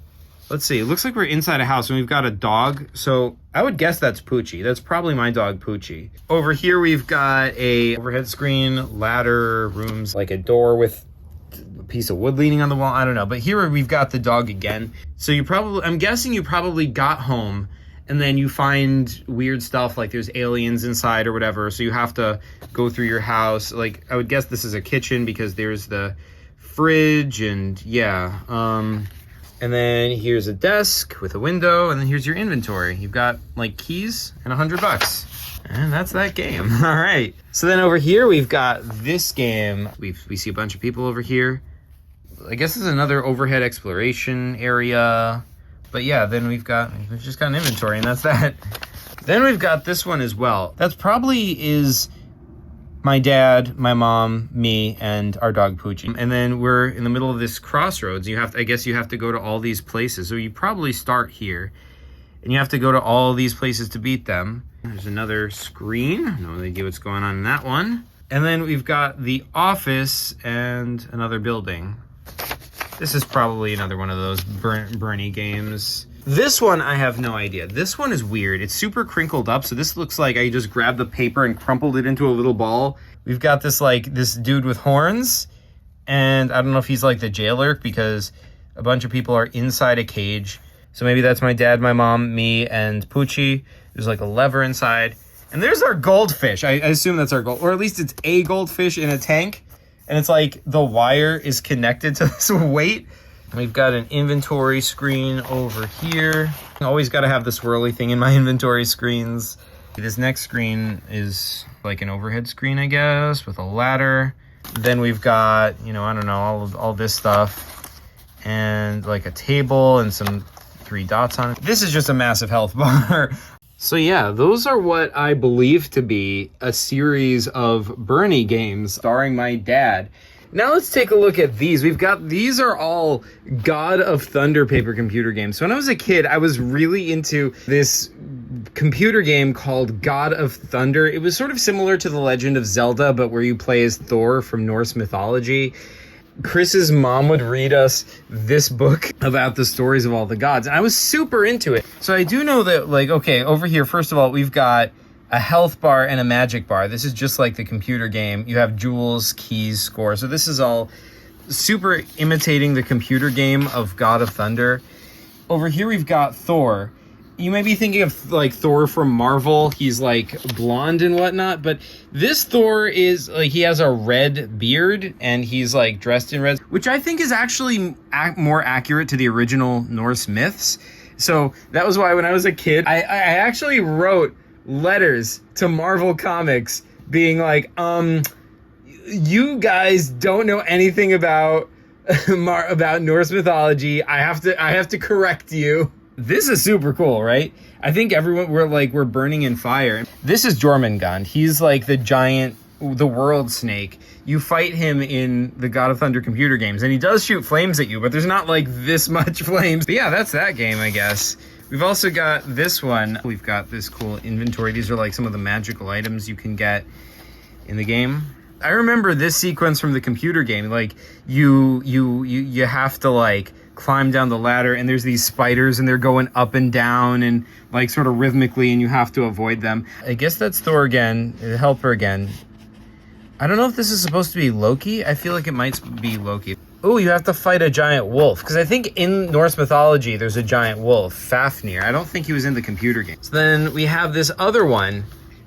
let's see, it looks like we're inside a house and we've got a dog. So I would guess that's Poochie. That's probably my dog, Poochie. Over here, we've got a overhead screen, ladder, rooms, like a door with a piece of wood leaning on the wall. I don't know. But here we've got the dog again. So I'm guessing you probably got home and then you find weird stuff like there's aliens inside or whatever. So you have to go through your house. Like, I would guess this is a kitchen because there's the fridge and yeah. And then here's a desk with a window, and then here's your inventory. You've got like keys and $100. And that's that game. All right. So then over here, we've got this game. We see a bunch of people over here. I guess this is another overhead exploration area. But yeah, then we've just got an inventory, and that's that. Then we've got this one as well. That's probably is my dad, my mom, me, and our dog Poochie. And then we're in the middle of this crossroads. I guess you have to go to all these places. So you probably start here, and you have to go to all these places to beat them. There's another screen. No idea what's going on in that one. And then we've got the office and another building. This is probably another one of those Bernie games. This one, I have no idea. This one is weird. It's super crinkled up, so this looks like I just grabbed the paper and crumpled it into a little ball. We've got this dude with horns, and I don't know if he's like the jailer because a bunch of people are inside a cage. So maybe that's my dad, my mom, me, and Poochie. There's like a lever inside. And there's our goldfish. I assume that's our gold, or at least it's a goldfish in a tank. And it's like the wire is connected to this weight. We've got an inventory screen over here. Always got to have the swirly thing in my inventory screens. This next screen is like an overhead screen, I guess, with a ladder. Then we've got, I don't know, all this stuff. And like a table and some 3 dots on it. This is just a massive health bar. So yeah, those are what I believe to be a series of Bernie games starring my dad. Now let's take a look at these. These are all God of Thunder paper computer games. So when I was a kid, I was really into this computer game called God of Thunder. It was sort of similar to The Legend of Zelda, but where you play as Thor from Norse mythology. Chris's mom would read us this book about the stories of all the gods, and I was super into it. So I do know that, okay, over here, first of all, we've got a health bar and a magic bar. This is just like the computer game. You have jewels, keys, score. So this is all super imitating the computer game of God of Thunder. Over here, we've got Thor. You might be thinking of like Thor from Marvel. He's like blonde and whatnot, but this Thor is like, he has a red beard and he's like dressed in red, which I think is actually more accurate to the original Norse myths. So that was why when I was a kid, I actually wrote letters to Marvel Comics being like, you guys don't know anything about about Norse mythology. I have to correct you. This is super cool, right? I think everyone, we're burning in fire. This is Jormungand. He's like the world snake. You fight him in the God of Thunder computer games, and he does shoot flames at you, but there's not like this much flames. But yeah, that's that game, I guess. We've also got this one. We've got this cool inventory. These are like some of the magical items you can get in the game. I remember this sequence from the computer game. Like you have to like climb down the ladder, and there's these spiders and they're going up and down and like sort of rhythmically, and you have to avoid them. I guess that's Thor again, the helper again. I don't know if this is supposed to be Loki. I feel like it might be Loki. Oh, you have to fight a giant wolf, because I think in Norse mythology there's a giant wolf, Fafnir. I don't think he was in the computer games. Then we have this other one.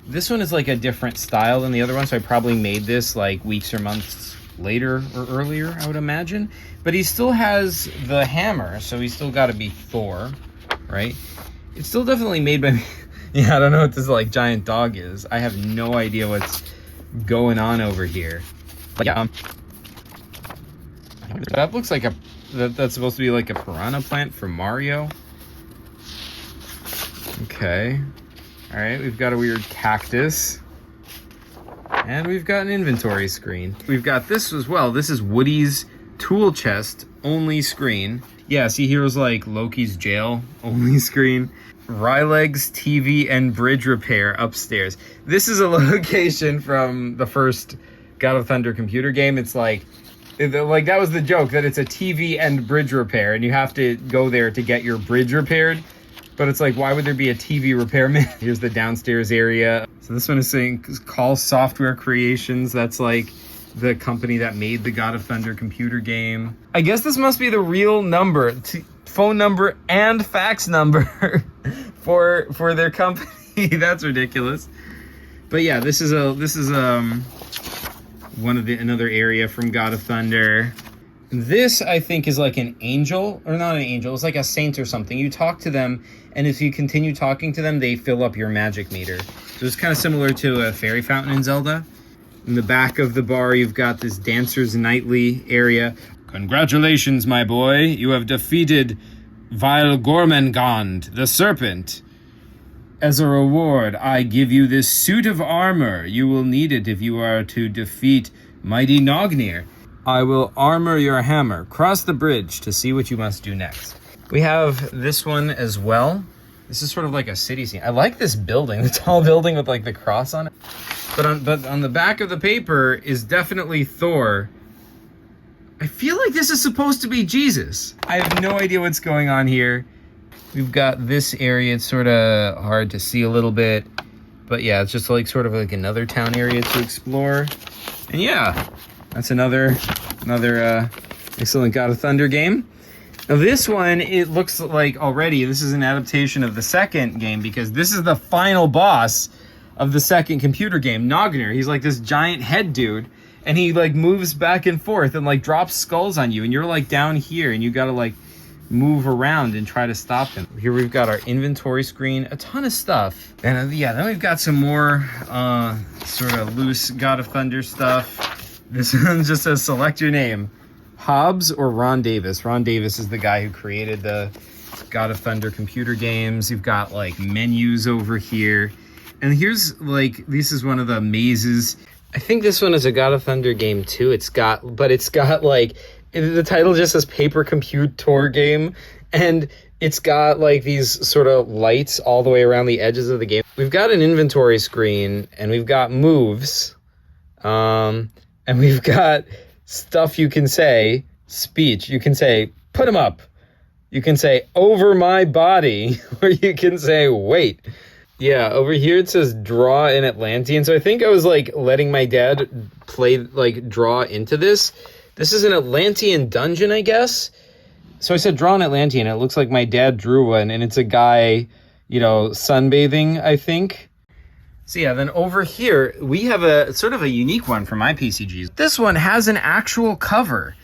This one is like a different style than the other one, so I probably made this like weeks or months later or earlier, I would imagine. But he still has the hammer, so he's still got to be Thor, right? It's still definitely made by me. Yeah, I don't know what this like giant dog is. I have no idea what's going on over here. But yeah, that looks like that's supposed to be like a piranha plant for Mario. Okay. All right, we've got a weird cactus. And we've got an inventory screen. We've got this as well. This is Woody's tool chest only screen. Yeah, see, here's like Loki's jail only screen. Ryleg's TV and bridge repair upstairs. This is a location from the first God of Thunder computer game. It's like that was the joke, that it's a TV and bridge repair, and you have to go there to get your bridge repaired. But it's like, why would there be a TV repairman? Here's the downstairs area. So this one is saying Call Software Creations. That's like the company that made the God of Thunder computer game. I guess this must be the real number, phone number and fax number for their company. That's ridiculous. But yeah, this is another area from God of Thunder. This, I think, is like an angel, or not an angel, it's like a saint or something. You talk to them, and if you continue talking to them, they fill up your magic meter. So it's kind of similar to a fairy fountain in Zelda. In the back of the bar, you've got this Dancer's Nightly area. Congratulations, my boy. You have defeated Vile Gormangand, the serpent. As a reward, I give you this suit of armor. You will need it if you are to defeat mighty Nognir. I will armor your hammer. Cross the bridge to see what you must do next. We have this one as well. This is sort of like a city scene. I like this building, the tall building with like the cross on it. But on the back of the paper is definitely Thor. I feel like this is supposed to be Jesus. I have no idea what's going on here. We've got this area. It's sort of hard to see a little bit. But yeah, it's just like sort of like another town area to explore. And yeah, that's another excellent God of Thunder game. Now this one, it looks like already this is an adaptation of the second game, because this is the final boss of the second computer game, Nognir. He's like this giant head dude, and he like moves back and forth and like drops skulls on you, and you're like down here, and you gotta like move around and try to stop him. Here we've got our inventory screen, a ton of stuff. And yeah, then we've got some more sort of loose God of Thunder stuff. This one just says select your name. Hobbs or Ron Davis. Ron Davis is the guy who created the God of Thunder computer games. You've got like menus over here. And here's like, this is one of the mazes. I think this one is a God of Thunder game too. It's got like, the title just says Paper Compute Tour Game. And it's got like these sort of lights all the way around the edges of the game. We've got an inventory screen, and we've got moves. And we've got stuff you can say, speech. You can say, put 'em up. You can say, over my body. Or you can say, wait. Yeah, over here it says draw in Atlantean. So I think I was like letting my dad play, like draw into this. This is an Atlantean dungeon, I guess. So I said draw in Atlantean. It looks like my dad drew one, and it's a guy you know, sunbathing, I think. So yeah, then over here, we have a sort of a unique one for my PCGs. This one has an actual cover.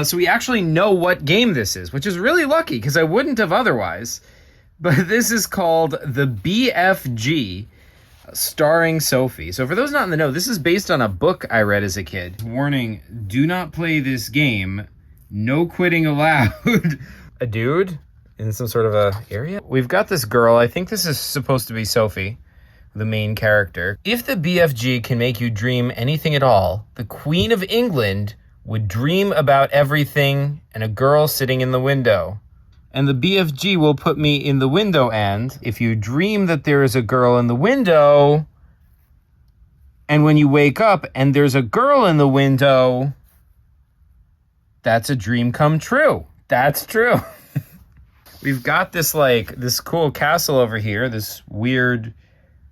So we actually know what game this is, which is really lucky because I wouldn't have otherwise. But this is called the BFG, starring Sophie. So for those not in the know, this is based on a book I read as a kid. Warning, do not play this game. No quitting allowed. A dude in some sort of a area. We've got this girl. I think this is supposed to be Sophie, the main character. If the BFG can make you dream anything at all, the Queen of England would dream about everything and a girl sitting in the window. And the BFG will put me in the window, and if you dream that there is a girl in the window, and when you wake up and there's a girl in the window, that's a dream come true. That's true. We've got this cool castle over here, this weird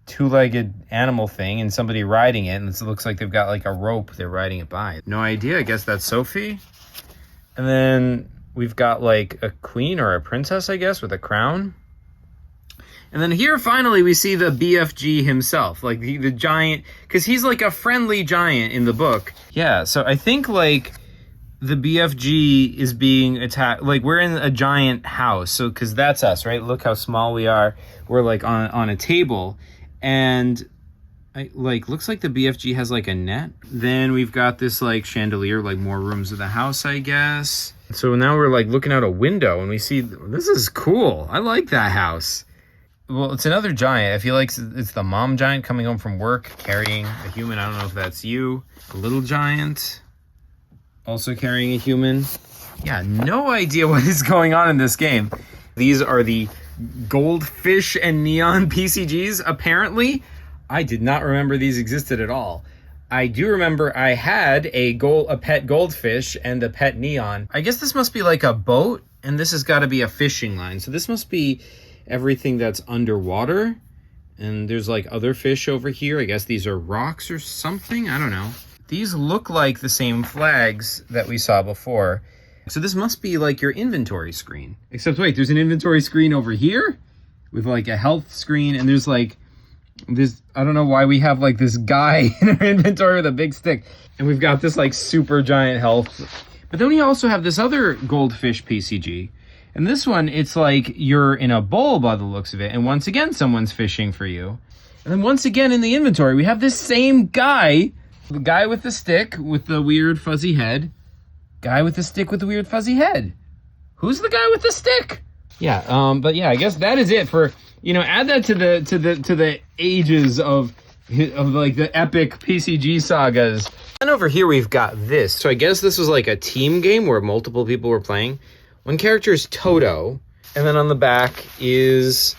two-legged animal thing, and somebody riding it, and it looks like they've got like a rope they're riding it by. No idea. I guess that's Sophie. And then we've got like a queen or a princess, I guess, with a crown. And then here, finally, we see the BFG himself, like the giant, because he's like a friendly giant in the book. Yeah, so I think like the BFG is being attacked. Like we're in a giant house, so because that's us, right? Look how small we are. We're like on a table, and looks like the BFG has like a net. Then we've got this like chandelier, like more rooms of the house, I guess. So now we're like looking out a window and we see, this is cool. I like that house. Well, it's another giant. I feel like it's the mom giant coming home from work carrying a human. I don't know if that's you. A little giant also carrying a human. Yeah, no idea what is going on in this game. These are the goldfish and neon PCGs, apparently. I did not remember these existed at all. I do remember I had a pet goldfish and a pet neon. I guess this must be like a boat, and this has got to be a fishing line. So this must be everything that's underwater. And there's like other fish over here. I guess these are rocks or something. I don't know. These look like the same flags that we saw before. So this must be like your inventory screen. Except wait, there's an inventory screen over here with like a health screen, and there's like this, I don't know why we have like this guy in our inventory with a big stick, and we've got this like super giant health. But then we also have this other goldfish PCG, and this one, it's like you're in a bowl by the looks of it, and once again someone's fishing for you. And then once again in the inventory we have this same guy, the guy with the stick with the weird fuzzy head. Guy with the stick with the weird fuzzy head. Who's the guy with the stick? Yeah, but yeah, I guess that is it for, you know, add that to the ages of like the epic PCG sagas. And over here we've got this. So I guess this was like a team game where multiple people were playing. One character is Toto, and then on the back is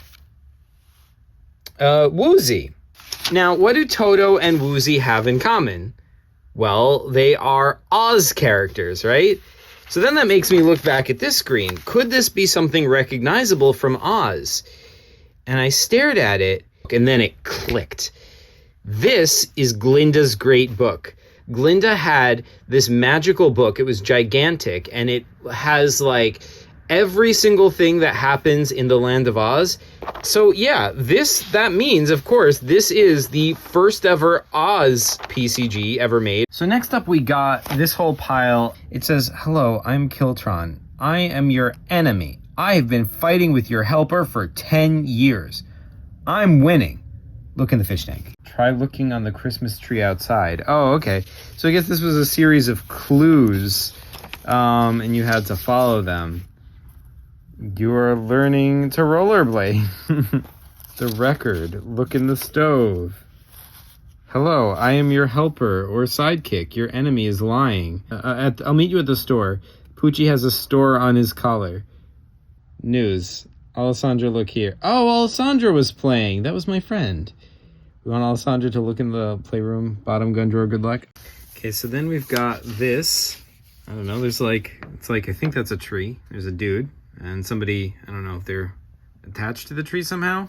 Woozy. Now, what do Toto and Woozy have in common? Well, they are Oz characters, right? So then that makes me look back at this screen. Could this be something recognizable from Oz? And I stared at it, and then it clicked. This is Glinda's great book. Glinda had this magical book. It was gigantic, and it has like every single thing that happens in the Land of Oz. So yeah, that means, of course, this is the first ever Oz PCG ever made. So next up we got this whole pile. It says, "Hello, I'm Kiltron. I am your enemy. I have been fighting with your helper for 10 years. I'm winning. Look in the fish tank. Try looking on the Christmas tree outside." Oh, okay. So I guess this was a series of clues, and you had to follow them. You are learning to rollerblade. The record. Look in the stove. Hello, I am your helper or sidekick. Your enemy is lying. I'll meet you at the store. Poochie has a store on his collar. News. Alessandra, look here. Oh, Alessandra was playing. That was my friend. We want Alessandra to look in the playroom. Bottom gun drawer, good luck. Okay, so then we've got this. I don't know, there's like, it's like, I think that's a tree. There's a dude. And somebody, I don't know if they're attached to the tree somehow.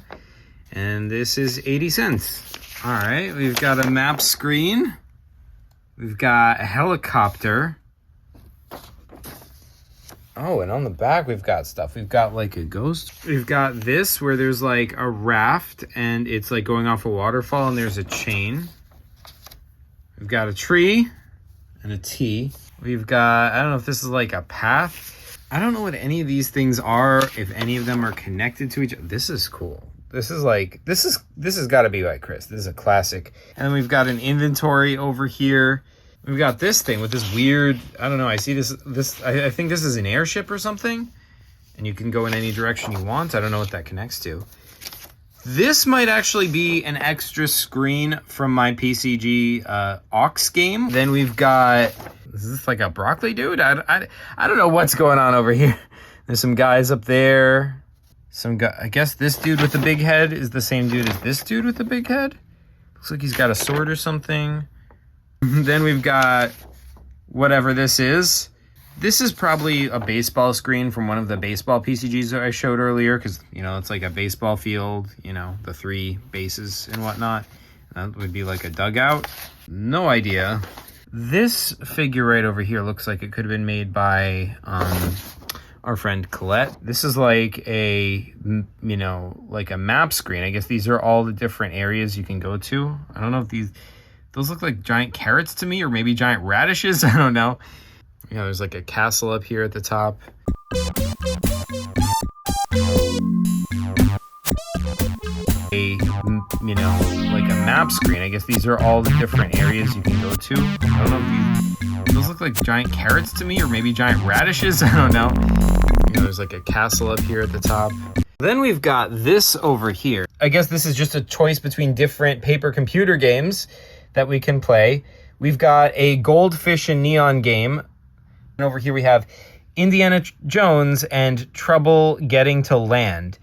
And this is 80 cents. All right, we've got a map screen. We've got a helicopter. Oh, and on the back we've got stuff. We've got like a ghost. We've got this where there's like a raft and it's like going off a waterfall and there's a chain. We've got a tree and a T. We've got, I don't know if this is like a path. I don't know what any of these things are, if any of them are connected to each other. This is cool. This is like, this has got to be like Chris. This is a classic. And then we've got an inventory over here. We've got this thing with this weird, I don't know, I see this, I think this is an airship or something. And you can go in any direction you want. I don't know what that connects to. This might actually be an extra screen from my PCG aux game. Then we've got, is this like a broccoli dude? I don't know what's going on over here. There's some guys up there. Some guy, I guess this dude with the big head is the same dude as this dude with the big head. Looks like he's got a sword or something. Then we've got whatever this is. This is probably a baseball screen from one of the baseball PCGs that I showed earlier, because, you know, it's like a baseball field, you know, the 3 bases and whatnot. That would be like a dugout. No idea. This figure right over here looks like it could have been made by our friend Colette. This is like a, you know, like a map screen. I guess these are all the different areas you can go to. I don't know if those look like giant carrots to me, or maybe giant radishes. I don't know. You know, there's like a castle up here at the top. You know, like a map screen. I guess these are all the different areas you can go to. I don't know if those look like giant carrots to me, or maybe giant radishes. I don't know. You know, there's like a castle up here at the top. Then we've got this over here. I guess this is just a choice between different paper computer games that we can play. We've got a goldfish and neon game. And over here we have Indiana Jones and Trouble Getting to Land.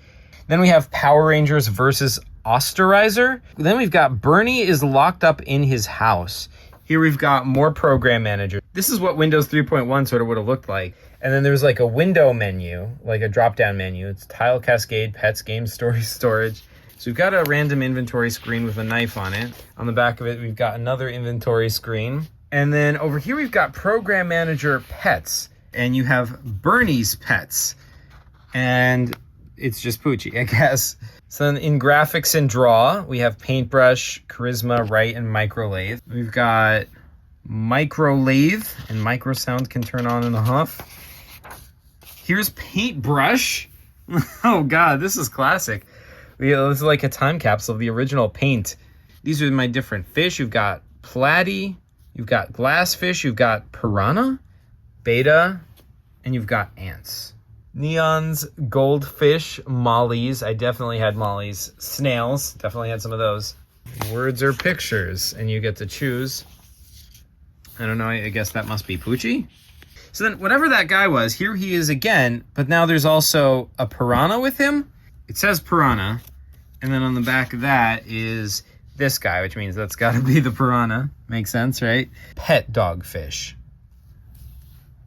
Then we have Power Rangers versus Osterizer. Then we've got Bernie is locked up in his house. Here we've got more Program Manager. This is what Windows 3.1 sort of would have looked like. And then there's like a window menu, like a drop-down menu. It's Tile Cascade, Pets, Game Story, Storage. So we've got a random inventory screen with a knife on it. On the back of it, we've got another inventory screen. And then over here, we've got Program Manager Pets. And you have Bernie's Pets. And it's just Poochie, I guess. So then in Graphics and Draw, we have Paintbrush, Charisma, Write, and Microlathe. We've got Microlathe, and Microsound can turn on and off. Here's Paintbrush. Oh God, this is classic. This is like a time capsule of the original Paint. These are my different fish. You've got Platy, you've got Glassfish, you've got Piranha, Beta, and you've got Ants. Neons, Goldfish, Mollies. I definitely had Mollies. Snails, definitely had some of those. Words or pictures, and you get to choose. I don't know, I guess that must be Poochie. So then whatever that guy was, here he is again, but now there's also a piranha with him. It says piranha, and then on the back of that is this guy, which means that's got to be the piranha. Makes sense, right? Pet dogfish.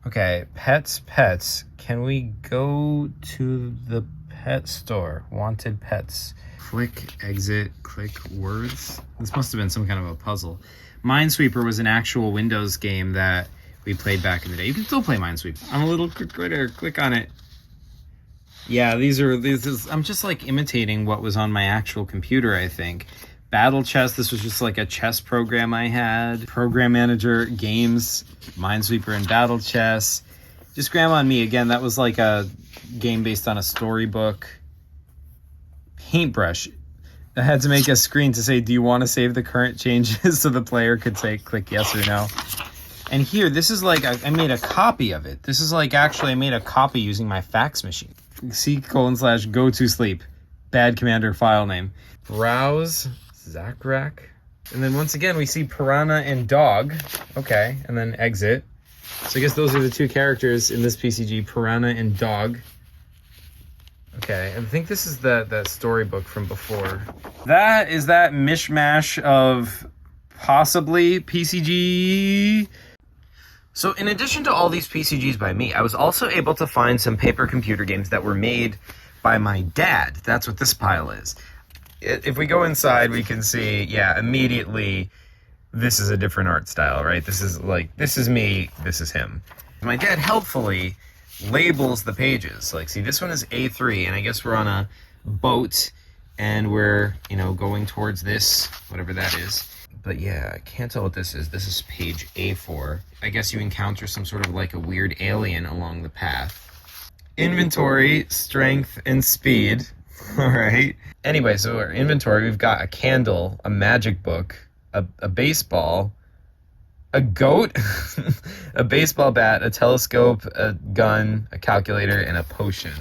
Okay, pets. Can we go to the pet store? Wanted pets. Click, exit, click, words. This must have been some kind of a puzzle. Minesweeper was an actual Windows game that we played back in the day. You can still play Minesweeper. I'm a little quick right here. Click on it. Yeah, these I'm just like imitating what was on my actual computer, I think. Battle Chess, this was just like a chess program I had. Program Manager, Games, Minesweeper, and Battle Chess. Just Grandma and Me, again, that was like a game based on a storybook. Paintbrush. I had to make a screen to say, do you want to save the current changes? So the player could say, click yes or no. And here, this is like, I made a copy of it. This is like, actually, I made a copy using my fax machine. C:/go to sleep. Bad commander file name. Browse, Zackrack. And then once again, we see Piranha and Dog. Okay, and then exit. So I guess those are the two characters in this PCG, Piranha and Dog. Okay, I think this is that storybook from before. That is that mishmash of possibly PCG. So in addition to all these PCGs by me, I was also able to find some paper computer games that were made by my dad. That's what this pile is. If we go inside, we can see, yeah, immediately, this is a different art style, right? This is like, this is me, this is him. My dad helpfully labels the pages. Like, see, this one is A3, and I guess we're on a boat, and we're, you know, going towards this, whatever that is. But yeah, I can't tell what this is. This is page A4. I guess you encounter some sort of like a weird alien along the path. Inventory, strength, and speed. All right. Anyway, so our inventory, we've got a candle, a magic book, a baseball, a goat, a baseball bat, a telescope, a gun, a calculator, and a potion.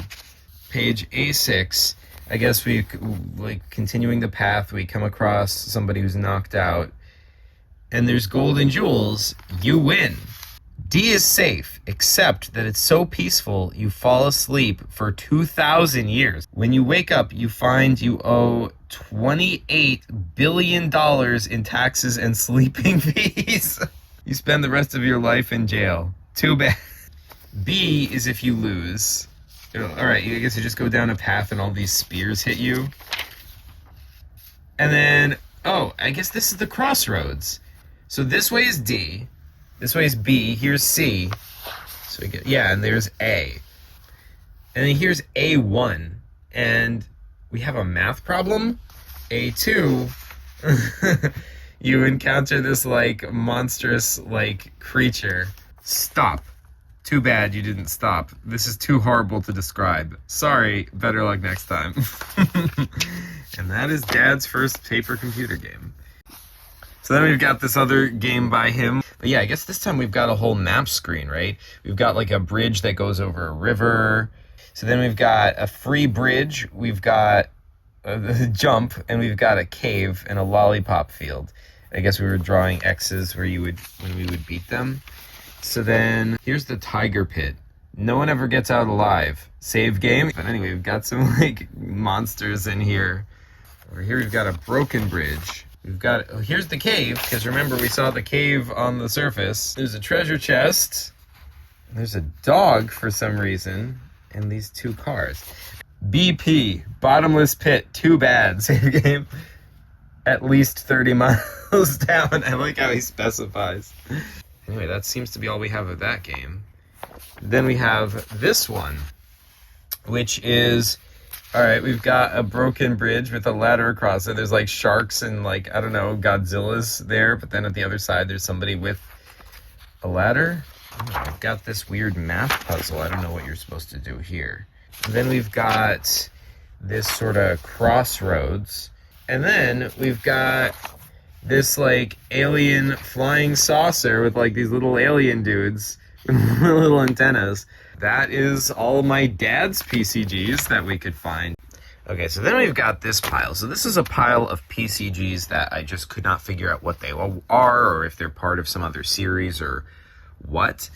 Page A6. I guess we, like, continuing the path, we come across somebody who's knocked out, and there's gold and jewels. You win. D is safe, except that it's so peaceful you fall asleep for 2,000 years. When you wake up, you find you owe $28 billion in taxes and sleeping fees. You spend the rest of your life in jail. Too bad. B is if you lose. Alright, I guess you just go down a path and all these spears hit you. And then, oh, I guess this is the crossroads. So this way is D, this way is B, here's C. So we get, yeah, and there's A. And then here's A1. And we have a math problem. A2, you encounter this, like, monstrous, like, creature. Stop. Too bad you didn't stop. This is too horrible to describe. Sorry, better luck next time. And that is Dad's first paper computer game. So then we've got this other game by him. But yeah, I guess this time we've got a whole map screen, right? We've got like a bridge that goes over a river. So then we've got a free bridge. We've got a jump, and we've got a cave and a lollipop field. I guess we were drawing X's where you would, when we would beat them. So then, here's the tiger pit. No one ever gets out alive. Save game. But anyway, we've got some, like, monsters in here. Over here we've got a broken bridge. We've got, oh, here's the cave, because remember we saw the cave on the surface. There's a treasure chest. There's a dog for some reason. And these two cars. BP, bottomless pit, too bad. Save game. At least 30 miles down. I like how he specifies. Anyway, that seems to be all we have of that game. Then we have this one, which is, all right, we've got a broken bridge with a ladder across it. There's like sharks and like, I don't know, Godzilla's there, but then at the other side there's somebody with a ladder. Oh, I've got this weird math puzzle. I don't know what you're supposed to do here. And then we've got this sort of crossroads. And then we've got this like alien flying saucer with like these little alien dudes with little antennas. That is all my dad's PCGs that we could find. Okay, so then we've got this pile. So this is a pile of PCGs that I just could not figure out what they are, or if they're part of some other series or what.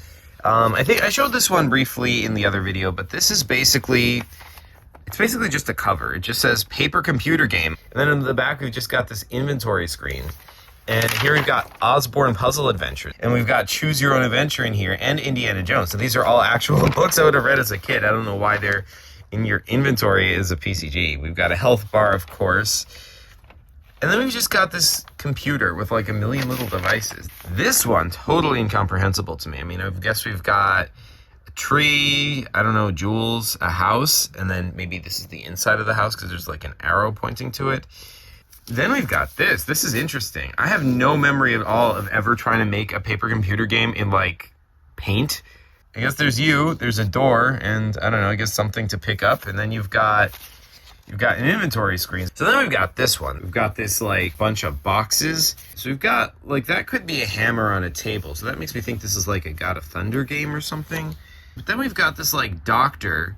I think I showed this one briefly in the other video, but this is basically, it's basically just a cover. It just says paper computer game. And then in the back, we've just got this inventory screen. And here we've got Osborne Puzzle Adventure. And we've got Choose Your Own Adventure in here and Indiana Jones. So these are all actual books I would have read as a kid. I don't know why they're in your inventory as a PCG. We've got a health bar, of course. And then we've just got this computer with like a million little devices. This one, totally incomprehensible to me. I mean, I guess we've got a tree, I don't know, jewels, a house, and then maybe this is the inside of the house because there's like an arrow pointing to it. Then we've got this. This is interesting. I have no memory at all of ever trying to make a paper computer game in like Paint. I guess there's you, there's a door, and I don't know, I guess something to pick up, and then you've got an inventory screen. So then we've got this one. We've got this like bunch of boxes. So we've got like, that could be a hammer on a table. So that makes me think this is like a God of Thunder game or something. But then we've got this like doctor,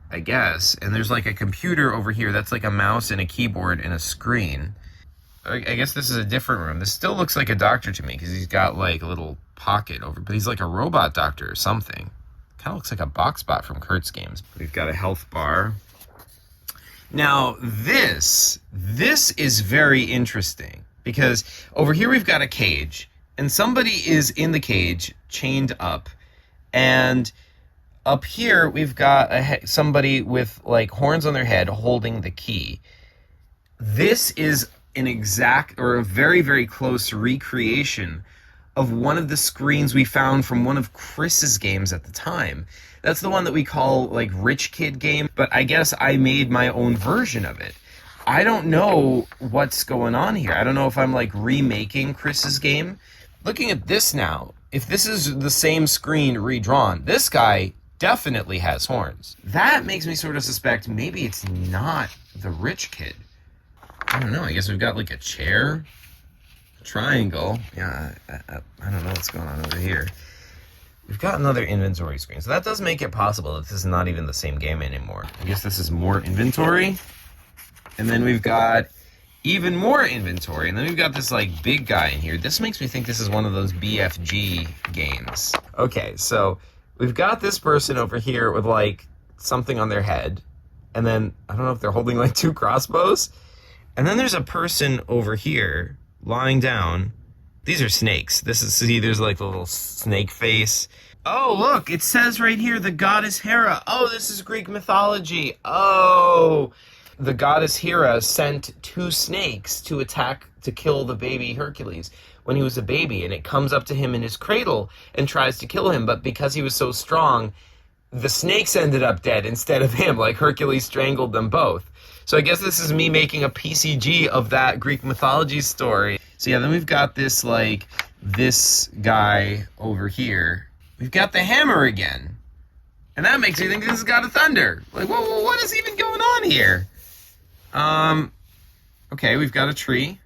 I guess, and there's like a computer over here. That's like a mouse and a keyboard and a screen. I guess this is a different room. This still looks like a doctor to me because he's got like a little pocket over, but he's like a robot doctor or something. Kind of looks like a box bot from Kurt's games. We've got a health bar. Now, this is very interesting because over here we've got a cage and somebody is in the cage chained up, and up here we've got somebody with like horns on their head holding the key. This is an exact or a very, very close recreation of one of the screens we found from one of Chris's games at the time. That's the one that we call, like, Rich Kid Game, but I guess I made my own version of it. I don't know what's going on here. I don't know if I'm, like, remaking Chris's game. Looking at this now, if this is the same screen redrawn, this guy definitely has horns. That makes me sort of suspect maybe it's not the rich kid. I don't know. I guess we've got, like, a chair, a triangle. Yeah, I don't know what's going on over here. We've got another inventory screen. So that does make it possible that this is not even the same game anymore. I guess this is more inventory. And then we've got even more inventory. And then we've got this, like, big guy in here. This makes me think this is one of those BFG games. Okay, so we've got this person over here with, like, something on their head. And then, I don't know if they're holding, like, 2 crossbows. And then there's a person over here lying down. These are snakes. This is, see, there's like a little snake face. Oh, look, it says right here, the goddess Hera. Oh, this is Greek mythology. Oh, the goddess Hera sent 2 snakes to kill the baby Hercules when he was a baby. And it comes up to him in his cradle and tries to kill him. But because he was so strong, the snakes ended up dead instead of him. Like Hercules strangled them both. So I guess this is me making a PCG of that Greek mythology story. So yeah, then we've got this, like, this guy over here. We've got the hammer again. And that makes me think this is God of Thunder. Like, what is even going on here? Okay, we've got a tree.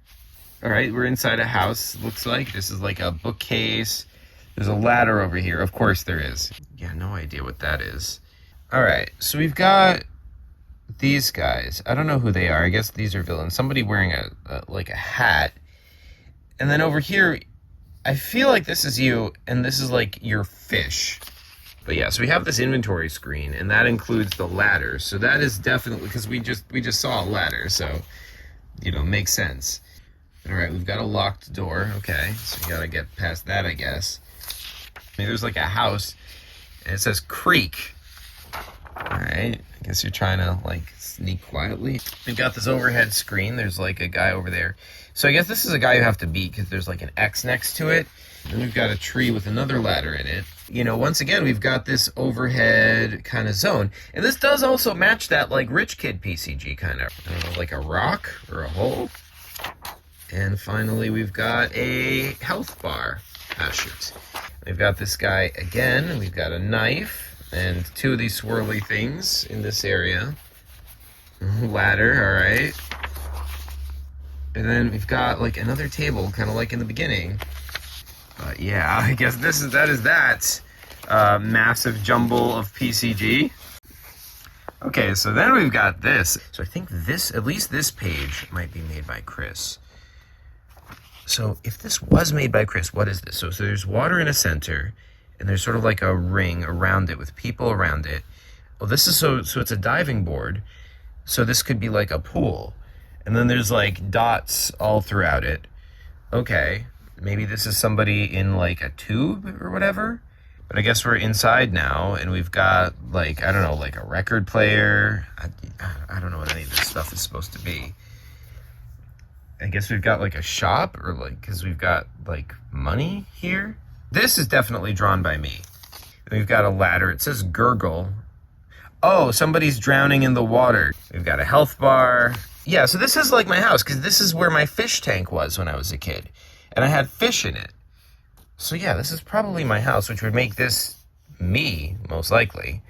All right, we're inside a house, looks like. This is like a bookcase. There's a ladder over here. Of course there is. Yeah, no idea what that is. All right, so we've got these guys. I don't know who they are. I guess these are villains. Somebody wearing like a hat. And then over here, I feel like this is you, and this is like your fish. But yeah, so we have this inventory screen, and that includes the ladder. So that is definitely, because we just saw a ladder, so, you know, makes sense. All right, we've got a locked door. Okay, so we gotta get past that, I guess. Maybe there's like a house, and it says creek. All right, I guess you're trying to, like, sneak quietly. We've got this overhead screen. There's, like, a guy over there. So I guess this is a guy you have to beat because there's, like, an X next to it. And we've got a tree with another ladder in it. You know, once again, we've got this overhead kind of zone. And this does also match that, like, Rich Kid PCG kind of. I don't know, like a rock or a hole. And finally, we've got a health bar. Ah, shoot. We've got this guy again. We've got a knife. And 2 of these swirly things in this area. Ladder, all right. And then we've got, like, another table, kind of like in the beginning. But yeah, I guess that is that massive jumble of PCG. Okay, so then we've got this. So I think this, at least this page, might be made by Chris. So if this was made by Chris, what is this? So there's water in a center. And there's sort of like a ring around it with people around it. Well, this is so it's a diving board. So this could be like a pool. And then there's like dots all throughout it. Okay, maybe this is somebody in like a tube or whatever. But I guess we're inside now and we've got like, I don't know, like a record player. I don't know what any of this stuff is supposed to be. I guess we've got like a shop or like, because we've got like money here. This is definitely drawn by me. We've got a ladder. It says gurgle. Oh, somebody's drowning in the water. We've got a health bar. Yeah, so this is like my house, because this is where my fish tank was when I was a kid. And I had fish in it. So yeah, this is probably my house, which would make this me, most likely.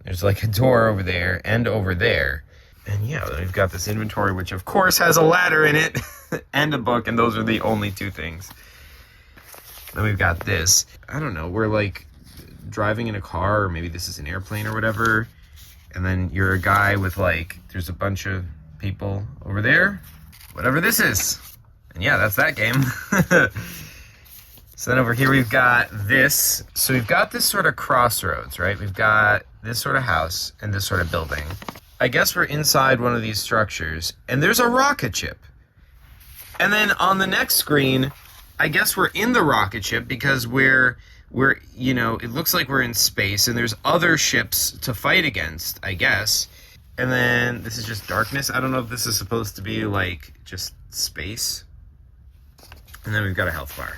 There's like a door over there and over there. And yeah, then we've got this inventory, which of course has a ladder in it and a book, and those are the only 2 things. Then we've got this. I don't know, we're like driving in a car, or maybe this is an airplane or whatever. And then you're a guy with like, there's a bunch of people over there. Whatever this is. And yeah, that's that game. So then over here we've got this. So we've got this sort of crossroads, right? We've got this sort of house and this sort of building. I guess we're inside one of these structures, and there's a rocket ship. And then on the next screen, I guess we're in the rocket ship because we're, you know, it looks like we're in space and there's other ships to fight against, I guess. And then this is just darkness. I don't know if this is supposed to be like just space. And then we've got a health bar.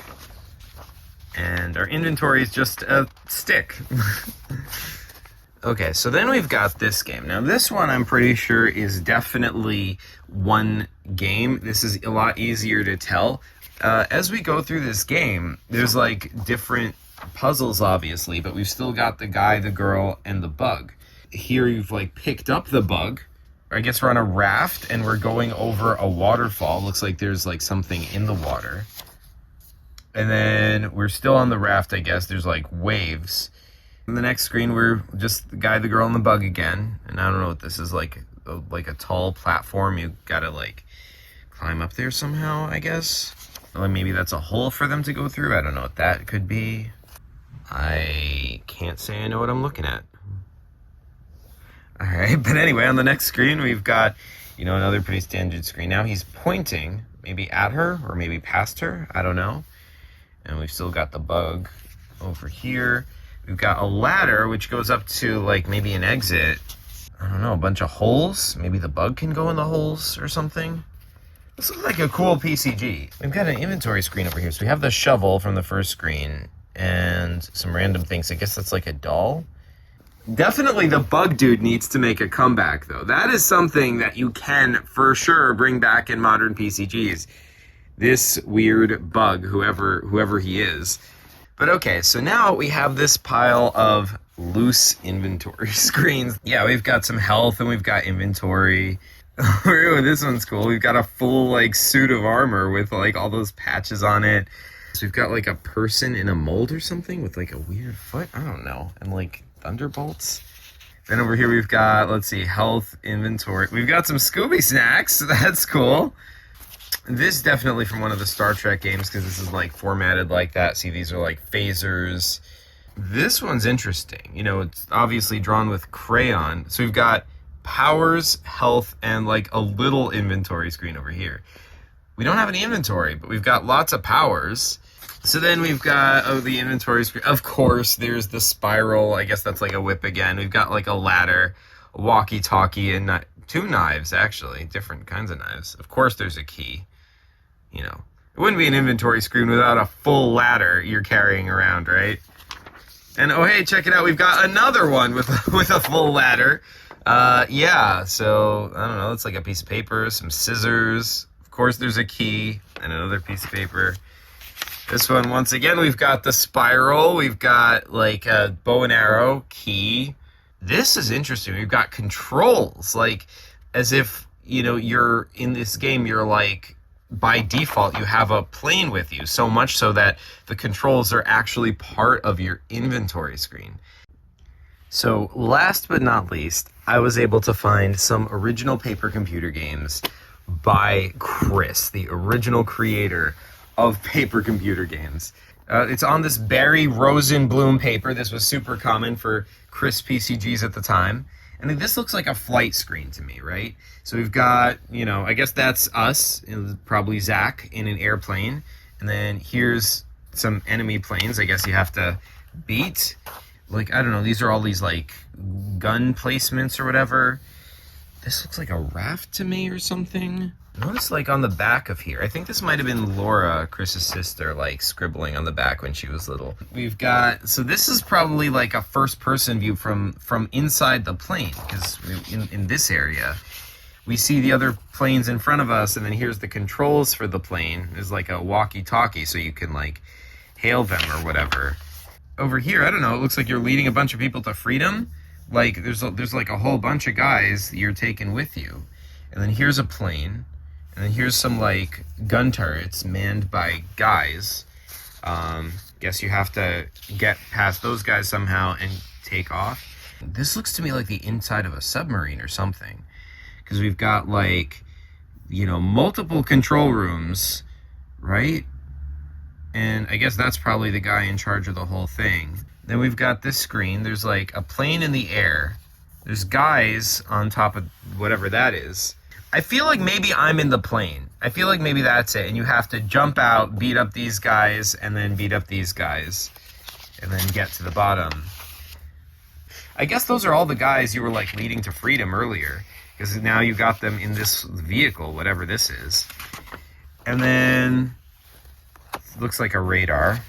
And our inventory is just a stick. Okay, so then we've got this game. Now this one I'm pretty sure is definitely one game. This is a lot easier to tell. As we go through this game, there's like different puzzles obviously, but we've still got the guy, the girl, and the bug. Here you've like picked up the bug. I guess we're on a raft and we're going over a waterfall. Looks like there's like something in the water. And then we're still on the raft, I guess. There's like waves. In the next screen, we're just the guy, the girl, and the bug again. And I don't know what this is, like a tall platform. You gotta like climb up there somehow, I guess. Or maybe that's a hole for them to go through. I don't know what that could be. I can't say I know what I'm looking at. All right, but anyway, on the next screen, we've got, you know, another pretty standard screen. Now he's pointing maybe at her or maybe past her. I don't know. And we've still got the bug over here. We've got a ladder, which goes up to, like, maybe an exit. I don't know, a bunch of holes. Maybe the bug can go in the holes or something. This looks like a cool PCG. We've got an inventory screen over here. So we have the shovel from the first screen and some random things. I guess that's like a doll. Definitely the bug dude needs to make a comeback, though. That is something that you can, for sure, bring back in modern PCGs. This weird bug, whoever he is. But okay, so now we have this pile of loose inventory screens. Yeah, we've got some health and we've got inventory. Ooh, this one's cool. We've got a full like suit of armor with like all those patches on it. So we've got like a person in a mold or something with like a weird foot. I don't know. And like thunderbolts. Then over here we've got, let's see, health, inventory. We've got some Scooby snacks. That's cool. This definitely from one of the Star Trek games because this is like formatted like that. See, these are like phasers. This one's interesting. You know, it's obviously drawn with crayon. So we've got powers, health, and like a little inventory screen over here. We don't have any inventory, but we've got lots of powers. So then we've got, the inventory screen. Of course, there's the spiral. I guess that's like a whip again. We've got like a ladder, a walkie-talkie, and two knives, actually. Different kinds of knives. Of course, there's a key. You know, it wouldn't be an inventory screen without a full ladder you're carrying around, right? And oh, hey, check it out. We've got another one with a full ladder. Yeah, so, I don't know. It's like a piece of paper, some scissors. Of course, there's a key and another piece of paper. This one, once again, we've got the spiral. We've got, like, a bow and arrow, key. This is interesting. We've got controls, like, as if, you know, you're in this game, you're like, by default, you have a plane with you, so much so that the controls are actually part of your inventory screen. So last but not least, I was able to find some original paper computer games by Chris, the original creator of paper computer games. It's on this Barry Rosenblum paper. This was super common for Chris PCGs at the time. And this looks like a flight screen to me, right? So we've got, you know, I guess that's us, probably Zach, in an airplane. And then here's some enemy planes I guess you have to beat. Like, I don't know, these are all these, like, gun placements or whatever. This looks like a raft to me or something. Notice, like, on the back of here, I think this might have been Laura, Chris's sister, like, scribbling on the back when she was little. We've got, so this is probably, like, a first-person view from inside the plane, because in this area, we see the other planes in front of us, and then here's the controls for the plane. There's, like, a walkie-talkie, so you can, like, hail them or whatever. Over here, I don't know, it looks like you're leading a bunch of people to freedom. Like, there's like, a whole bunch of guys you're taking with you. And then here's a plane. And then here's some, like, gun turrets manned by guys. Guess you have to get past those guys somehow and take off. This looks to me like the inside of a submarine or something. Because we've got, like, you know, multiple control rooms, right? And I guess that's probably the guy in charge of the whole thing. Then we've got this screen. There's, like, a plane in the air. There's guys on top of whatever that is. I feel like maybe I'm in the plane. I feel like maybe that's it. And you have to jump out, beat up these guys, and then beat up these guys. And then get to the bottom. I guess those are all the guys you were, like, leading to freedom earlier. Because now you got them in this vehicle, whatever this is. And then, looks like a radar.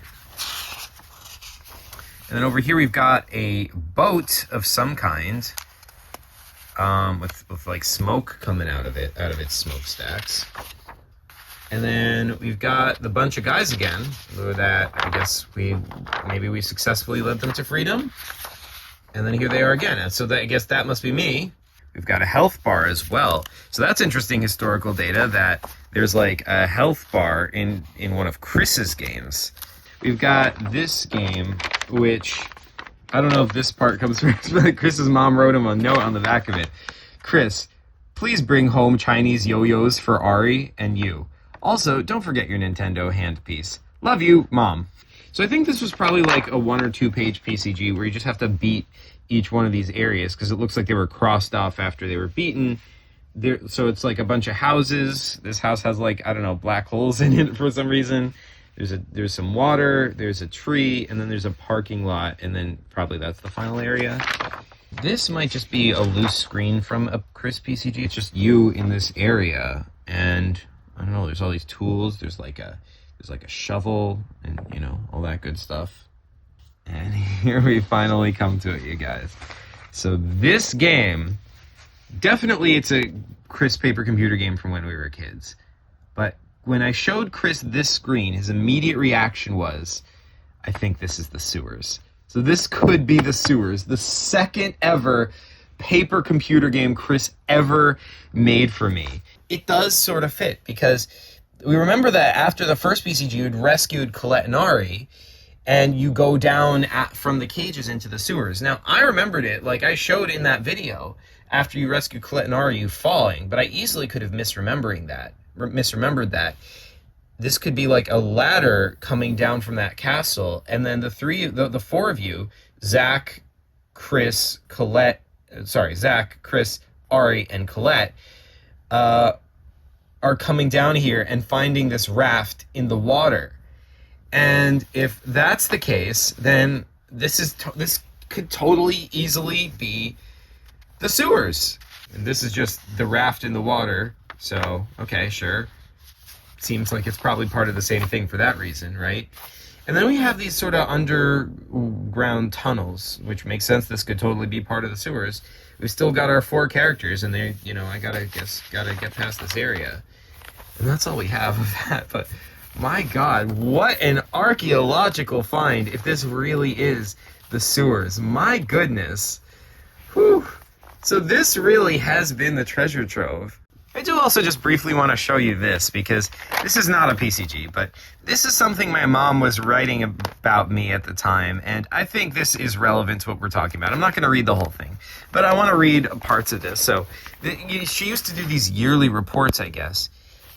And then over here we've got a boat of some kind, with like smoke coming out of its smokestacks. And then we've got the bunch of guys again that I guess maybe we successfully led them to freedom. And then here they are again. And so I guess that must be me. We've got a health bar as well. So that's interesting historical data that there's like a health bar in one of Chris's games. We've got this game, which I don't know if this part comes from, but Chris's mom wrote him a note on the back of it. Chris, please bring home Chinese yo-yos for Ari and you. Also, don't forget your Nintendo handpiece. Love you, Mom. So I think this was probably like a 1 or 2 page PCG where you just have to beat each one of these areas because it looks like they were crossed off after they were beaten. So it's like a bunch of houses. This house has like, I don't know, black holes in it for some reason. There's some water, there's a tree, and then there's a parking lot, and then probably that's the final area. This might just be a loose screen from a Chris PCG. It's just you in this area, and I don't know, there's all these tools. There's like a shovel and, you know, all that good stuff. And here we finally come to it, you guys. So this game, definitely it's a Chris paper computer game from when we were kids. But when I showed Chris this screen, his immediate reaction was, I think this is the sewers. So this could be the sewers, the second ever paper computer game Chris ever made for me. It does sort of fit because we remember that after the first PCG, you'd rescued Colette and Ari, and you go down from the cages into the sewers. Now, I remembered it, like I showed in that video, after you rescued Colette and Ari, you falling, but I easily could have misremembered that. This could be like a ladder coming down from that castle, and then the four of you, Zach, Chris, Ari, and Colette, are coming down here and finding this raft in the water. And if that's the case, then this could totally easily be the sewers. And this is just the raft in the water. So, okay, sure. Seems like it's probably part of the same thing for that reason, right? And then we have these sort of underground tunnels, which makes sense. This could totally be part of the sewers. We've still got our 4 characters, and they, you know, I gotta get past this area. And that's all we have of that. But my God, what an archaeological find if this really is the sewers. My goodness. Whew. So this really has been the treasure trove. I do also just briefly want to show you this, because this is not a PCG, but this is something my mom was writing about me at the time, and I think this is relevant to what we're talking about. I'm not going to read the whole thing, but I want to read parts of this. So she used to do these yearly reports, I guess.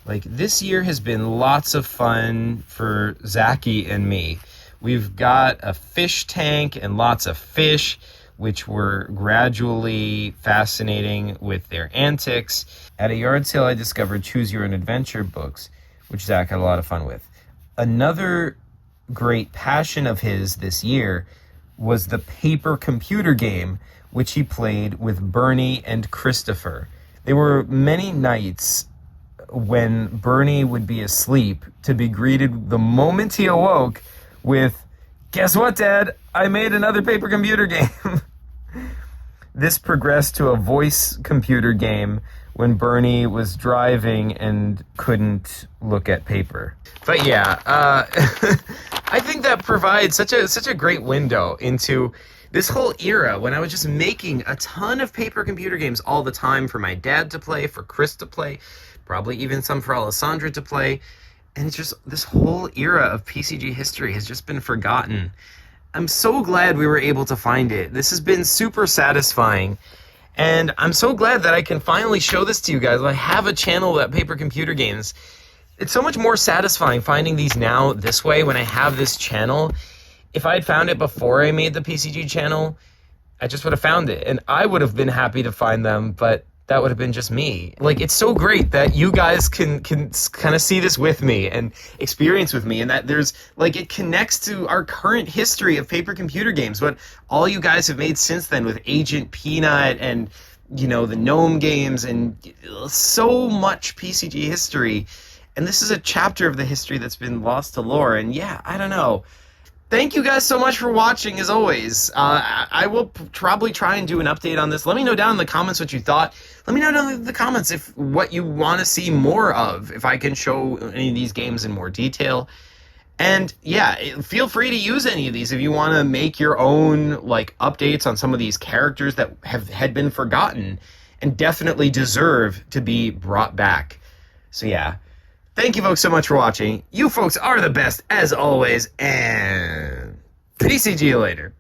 Like, this year has been lots of fun for Zachy and me. We've got a fish tank and lots of fish, which were gradually fascinating with their antics. At a yard sale, I discovered Choose Your Own Adventure books, which Zach had a lot of fun with. Another great passion of his this year was the paper computer game, which he played with Bernie and Christopher. There were many nights when Bernie would be asleep to be greeted the moment he awoke with, "Guess what, Dad? I made another paper computer game." This progressed to a voice computer game when Bernie was driving and couldn't look at paper. But yeah, I think that provides such a great window into this whole era when I was just making a ton of paper computer games all the time for my dad to play, for Chris to play, probably even some for Alessandra to play. And it's just, this whole era of PCG history has just been forgotten. I'm so glad we were able to find it. This has been super satisfying. And I'm so glad that I can finally show this to you guys. I have a channel about paper computer games. It's so much more satisfying finding these now this way when I have this channel. If I had found it before I made the PCG channel, I just would have found it. And I would have been happy to find them, but that would have been just me. Like, it's so great that you guys can kind of see this with me and experience with me, and that there's, like, it connects to our current history of paper computer games, what all you guys have made since then with Agent Peanut and, you know, the Gnome games and so much PCG history. And this is a chapter of the history that's been lost to lore, and yeah, I don't know. thank you guys so much for watching, as always. I will probably try and do an update on this. Let me know down in the comments what you thought. Let me know down in the comments if what you want to see more of, if I can show any of these games in more detail. And yeah, feel free to use any of these if you want to make your own like updates on some of these characters that had been forgotten and definitely deserve to be brought back. So yeah, thank you folks so much for watching. You folks are the best as always, and PCG you later.